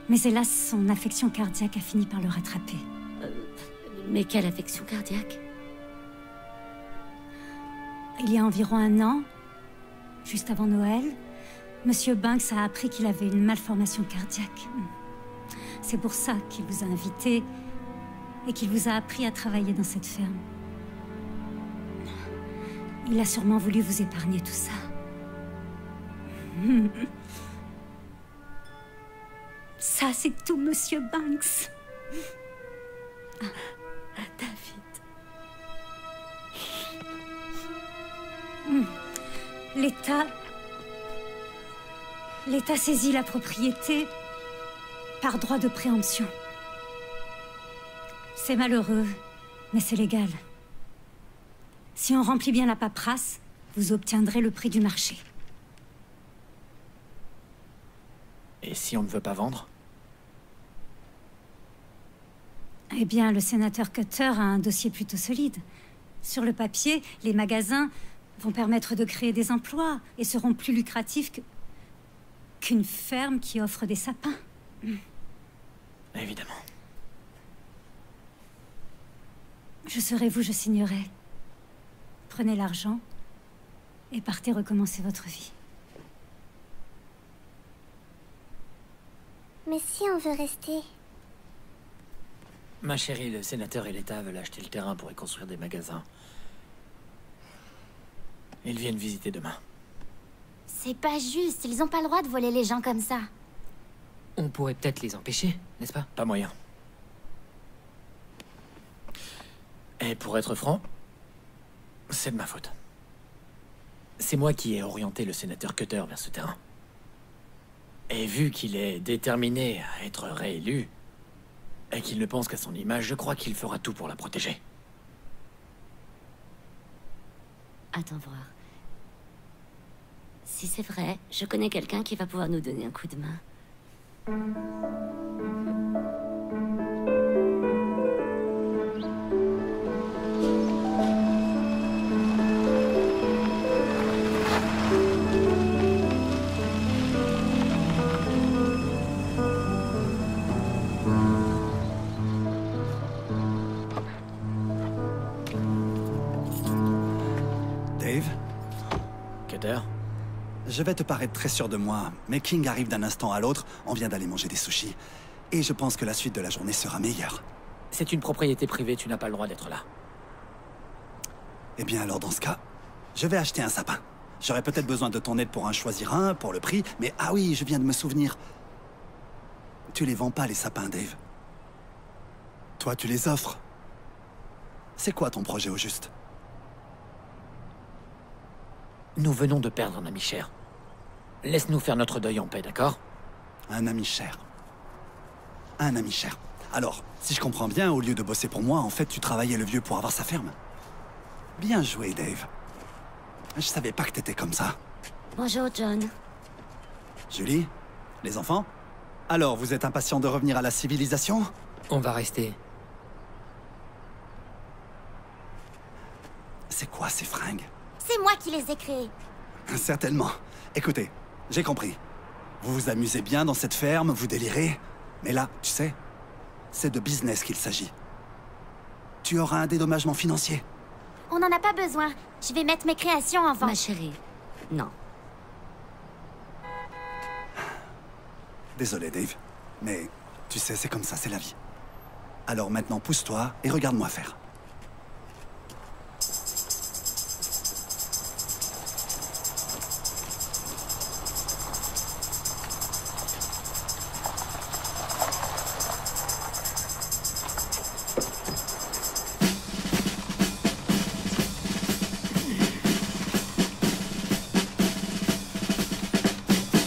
Mais hélas, son affection cardiaque a fini par le rattraper. Mais quelle affection cardiaque? Il y a environ 1 an, juste avant Noël, Monsieur Banks a appris qu'il avait une malformation cardiaque. C'est pour ça qu'il vous a invité et qu'il vous a appris à travailler dans cette ferme. Il a sûrement voulu vous épargner tout ça. Ça, c'est tout, Monsieur Banks. David. L'État saisit la propriété par droit de préemption. C'est malheureux, mais c'est légal. Si on remplit bien la paperasse, vous obtiendrez le prix du marché. Et si on ne veut pas vendre? Eh bien, le sénateur Cutter a un dossier plutôt solide. Sur le papier, les magasins vont permettre de créer des emplois et seront plus lucratifs qu'une ferme qui offre des sapins. Évidemment. Je serai vous, je signerai. Prenez l'argent et partez recommencer votre vie. Mais si on veut rester... Ma chérie, le sénateur et l'État veulent acheter le terrain pour y construire des magasins. Ils viennent visiter demain. C'est pas juste, ils ont pas le droit de voler les gens comme ça. On pourrait peut-être les empêcher, n'est-ce pas? Pas moyen. Et pour être franc, c'est de ma faute. C'est moi qui ai orienté le sénateur Cutter vers ce terrain. Et vu qu'il est déterminé à être réélu, et qu'il ne pense qu'à son image, je crois qu'il fera tout pour la protéger. Attends voir. Si c'est vrai, je connais quelqu'un qui va pouvoir nous donner un coup de main. Dave? Cutter? Je vais te paraître très sûr de moi, mais King arrive d'un instant à l'autre, on vient d'aller manger des sushis. Et je pense que la suite de la journée sera meilleure. C'est une propriété privée, tu n'as pas le droit d'être là. Eh bien alors dans ce cas, je vais acheter un sapin. J'aurais peut-être besoin de ton aide pour en choisir un, pour le prix, mais ah oui, je viens de me souvenir. Tu les vends pas les sapins, Dave. Toi, tu les offres. C'est quoi ton projet au juste? Nous venons de perdre un ami cher. Laisse-nous faire notre deuil en paix, d'accord? Un ami cher. Un ami cher. Alors, si je comprends bien, au lieu de bosser pour moi, en fait, tu travaillais le vieux pour avoir sa ferme. Bien joué, Dave. Je savais pas que t'étais comme ça. Bonjour, John. Julie? Les enfants? Alors, vous êtes impatient de revenir à la civilisation? On va rester. C'est quoi ces fringues? C'est moi qui les ai créés. Certainement. Écoutez, j'ai compris. Vous vous amusez bien dans cette ferme, vous délirez. Mais là, tu sais, c'est de business qu'il s'agit. Tu auras un dédommagement financier. On n'en a pas besoin. Je vais mettre mes créations en vente. Ma chérie, non. Désolé, Dave. Mais tu sais, c'est comme ça, c'est la vie. Alors maintenant, pousse-toi et regarde-moi faire.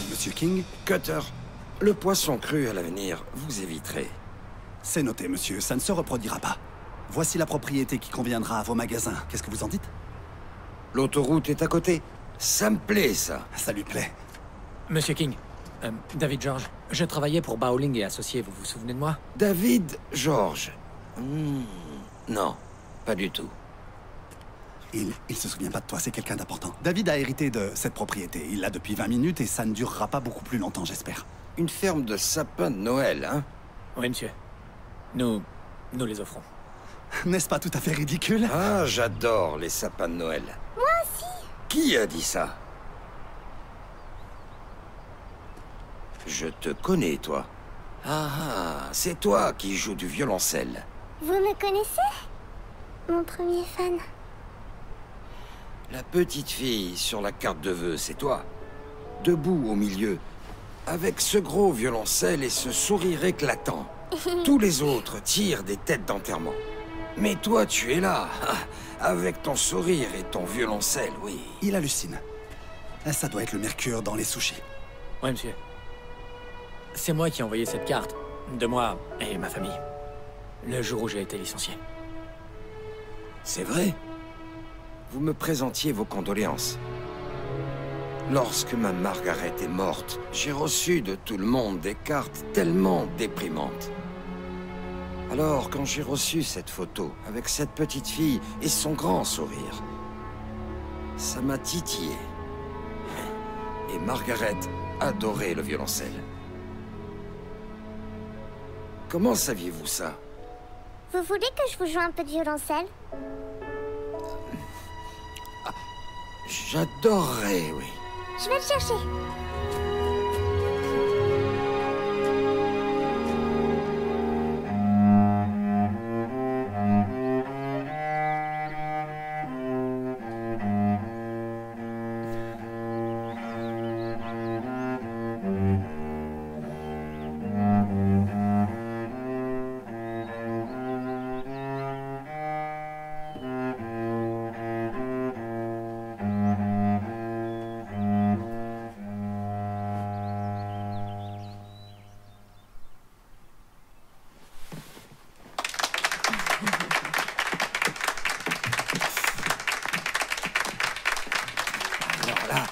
Monsieur King? Cutter, le poisson cru à l'avenir, vous éviterez. C'est noté, monsieur. Ça ne se reproduira pas. Voici la propriété qui conviendra à vos magasins. Qu'est-ce que vous en dites? L'autoroute est à côté. Ça me plaît, ça. Ça lui plaît. Monsieur King, David George, je travaillais pour Bowling et Associés, vous vous souvenez de moi? David George. Non, pas du tout. Il se souvient pas de toi, c'est quelqu'un d'important. David a hérité de cette propriété. Il l'a depuis 20 minutes et ça ne durera pas beaucoup plus longtemps, j'espère. Une ferme de sapins de Noël, hein? Oui, monsieur. Nous les offrons. N'est-ce pas tout à fait ridicule? Ah, j'adore les sapins de Noël. Moi aussi. Qui a dit ça? Je te connais, toi. Ah, c'est toi qui joues du violoncelle. Vous me connaissez? Mon premier fan. La petite fille sur la carte de vœux, c'est toi. Debout au milieu, avec ce gros violoncelle et ce sourire éclatant. Tous les autres tirent des têtes d'enterrement. Mais toi, tu es là, avec ton sourire et ton violoncelle, oui. Il hallucine. Ça doit être le mercure dans les sushis. Oui, monsieur. C'est moi qui ai envoyé cette carte, de moi et ma famille, le jour où j'ai été licencié. C'est vrai? Vous me présentiez vos condoléances. Lorsque ma Margaret est morte, j'ai reçu de tout le monde des cartes tellement déprimantes. Alors, quand j'ai reçu cette photo, avec cette petite fille et son grand sourire, ça m'a titillé. Et Margaret adorait le violoncelle. Comment saviez-vous ça? Vous voulez que je vous joue un peu de violoncelle? J'adorerais, oui. Je vais le chercher.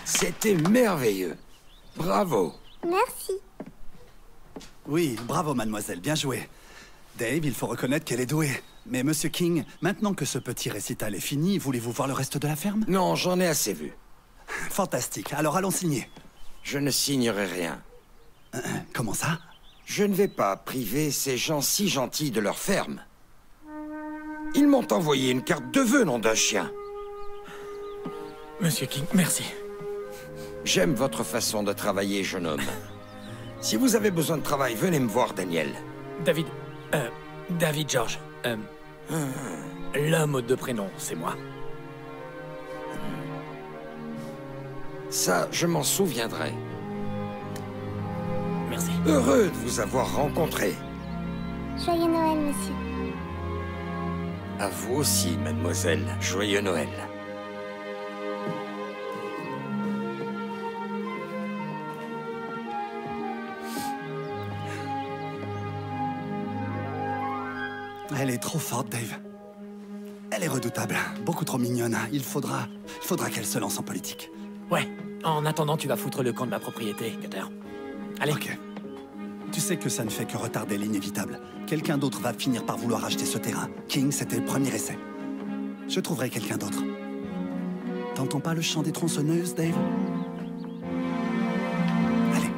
C'était merveilleux. Bravo. Merci. Oui, bravo, mademoiselle, bien joué. Dave, il faut reconnaître qu'elle est douée. Mais monsieur King, maintenant que ce petit récital est fini, voulez-vous voir le reste de la ferme? Non, j'en ai assez vu. Fantastique, alors allons signer. Je ne signerai rien. Comment ça? Je ne vais pas priver ces gens si gentils de leur ferme. Ils m'ont envoyé une carte de vœux, nom d'un chien. Monsieur King, merci. J'aime votre façon de travailler, jeune homme. Si vous avez besoin de travail, venez me voir, Daniel. David George. L'homme aux deux prénoms, c'est moi. Ça, je m'en souviendrai. Merci. Heureux de vous avoir rencontré. Joyeux Noël, monsieur. À vous aussi, mademoiselle. Joyeux Noël. Elle est trop forte, Dave. Elle est redoutable, beaucoup trop mignonne. Il faudra qu'elle se lance en politique. Ouais, en attendant, tu vas foutre le camp de ma propriété, Cutter. Allez. Ok. Tu sais que ça ne fait que retarder l'inévitable. Quelqu'un d'autre va finir par vouloir acheter ce terrain. King, c'était le premier essai. Je trouverai quelqu'un d'autre. T'entends pas le chant des tronçonneuses, Dave? Allez.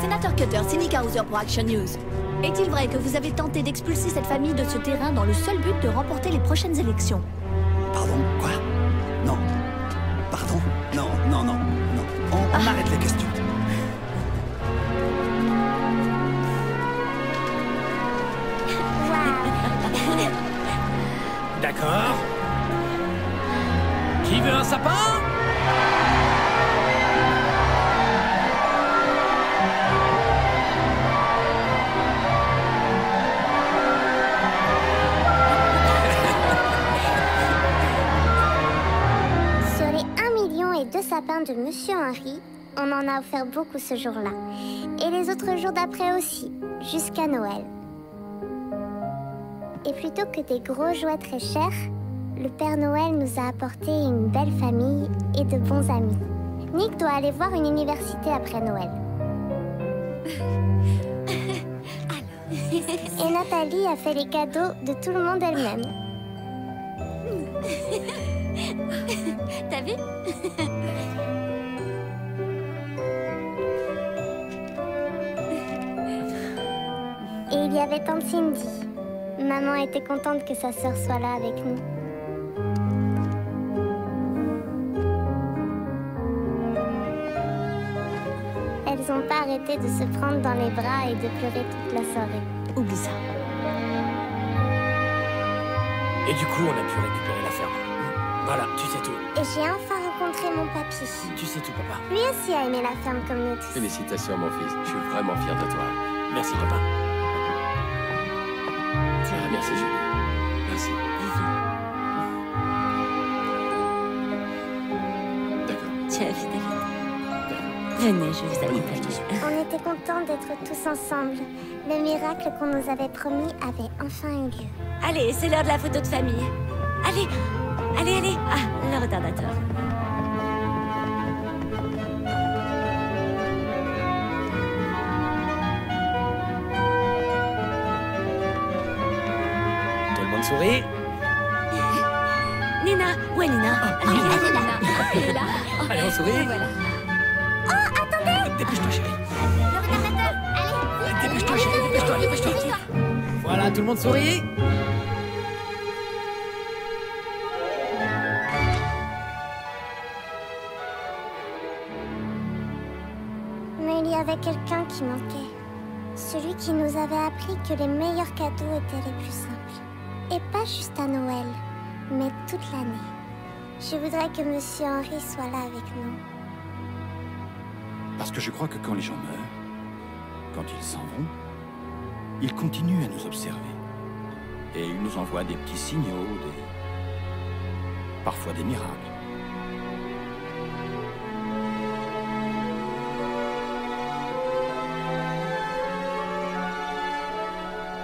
Sénateur Cutter, c'est Nick Hauser pour Action News. Est-il vrai que vous avez tenté d'expulser cette famille de ce terrain dans le seul but de remporter les prochaines élections? Pardon? Quoi? Non. Pardon? Non, non, non, non. On arrête les questions. D'accord. Qui veut un sapin? Sur les 1 million et 2 sapins de Monsieur Henry, on en a offert beaucoup ce jour-là. Et les autres jours d'après aussi, jusqu'à Noël. Et plutôt que des gros jouets très chers, le Père Noël nous a apporté une belle famille et de bons amis. Nick doit aller voir une université après Noël. Et Nathalie a fait les cadeaux de tout le monde elle-même. T'as vu? Et il y avait tante Cindy. Maman était contente que sa sœur soit là avec nous. Elles n'ont pas arrêté de se prendre dans les bras et de pleurer toute la soirée. Oublie ça. Et du coup, on a pu récupérer la ferme. Voilà, tu sais tout. Et j'ai enfin rencontré mon papy. Tu sais tout, papa. Lui aussi a aimé la ferme comme nous tous. Félicitations, mon fils. Je suis vraiment fier de toi. Merci, papa. Ah, merci, Julie. Merci. D'accord. Tiens, David. Venez, je vous accompagne. On était contents d'être tous ensemble. Le miracle qu'on nous avait promis avait enfin eu lieu. Allez, c'est l'heure de la photo de famille. Allez, allez, allez. Ah, le retardateur. Tout le monde sourit. Nina, où est Nina? Elle est là. Allez, on sourit. Voilà. Oh, attendez! Dépêche-toi, chérie. Le retardateur, allez! Dépêche-toi, chérie, dépêche-toi, dépêche-toi. Voilà, tout le monde sourit. Mais il y avait quelqu'un qui manquait. Celui qui nous avait appris que les meilleurs cadeaux étaient les plus simples. Et pas juste à Noël, mais toute l'année. Je voudrais que Monsieur Henry soit là avec nous. Parce que je crois que quand les gens meurent, quand ils s'en vont, ils continuent à nous observer. Et ils nous envoient des petits signaux, parfois des miracles.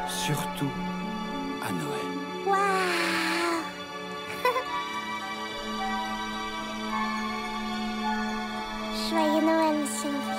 Surtout à Noël. Waouh! Joyeux Noël, Monsieur Henry.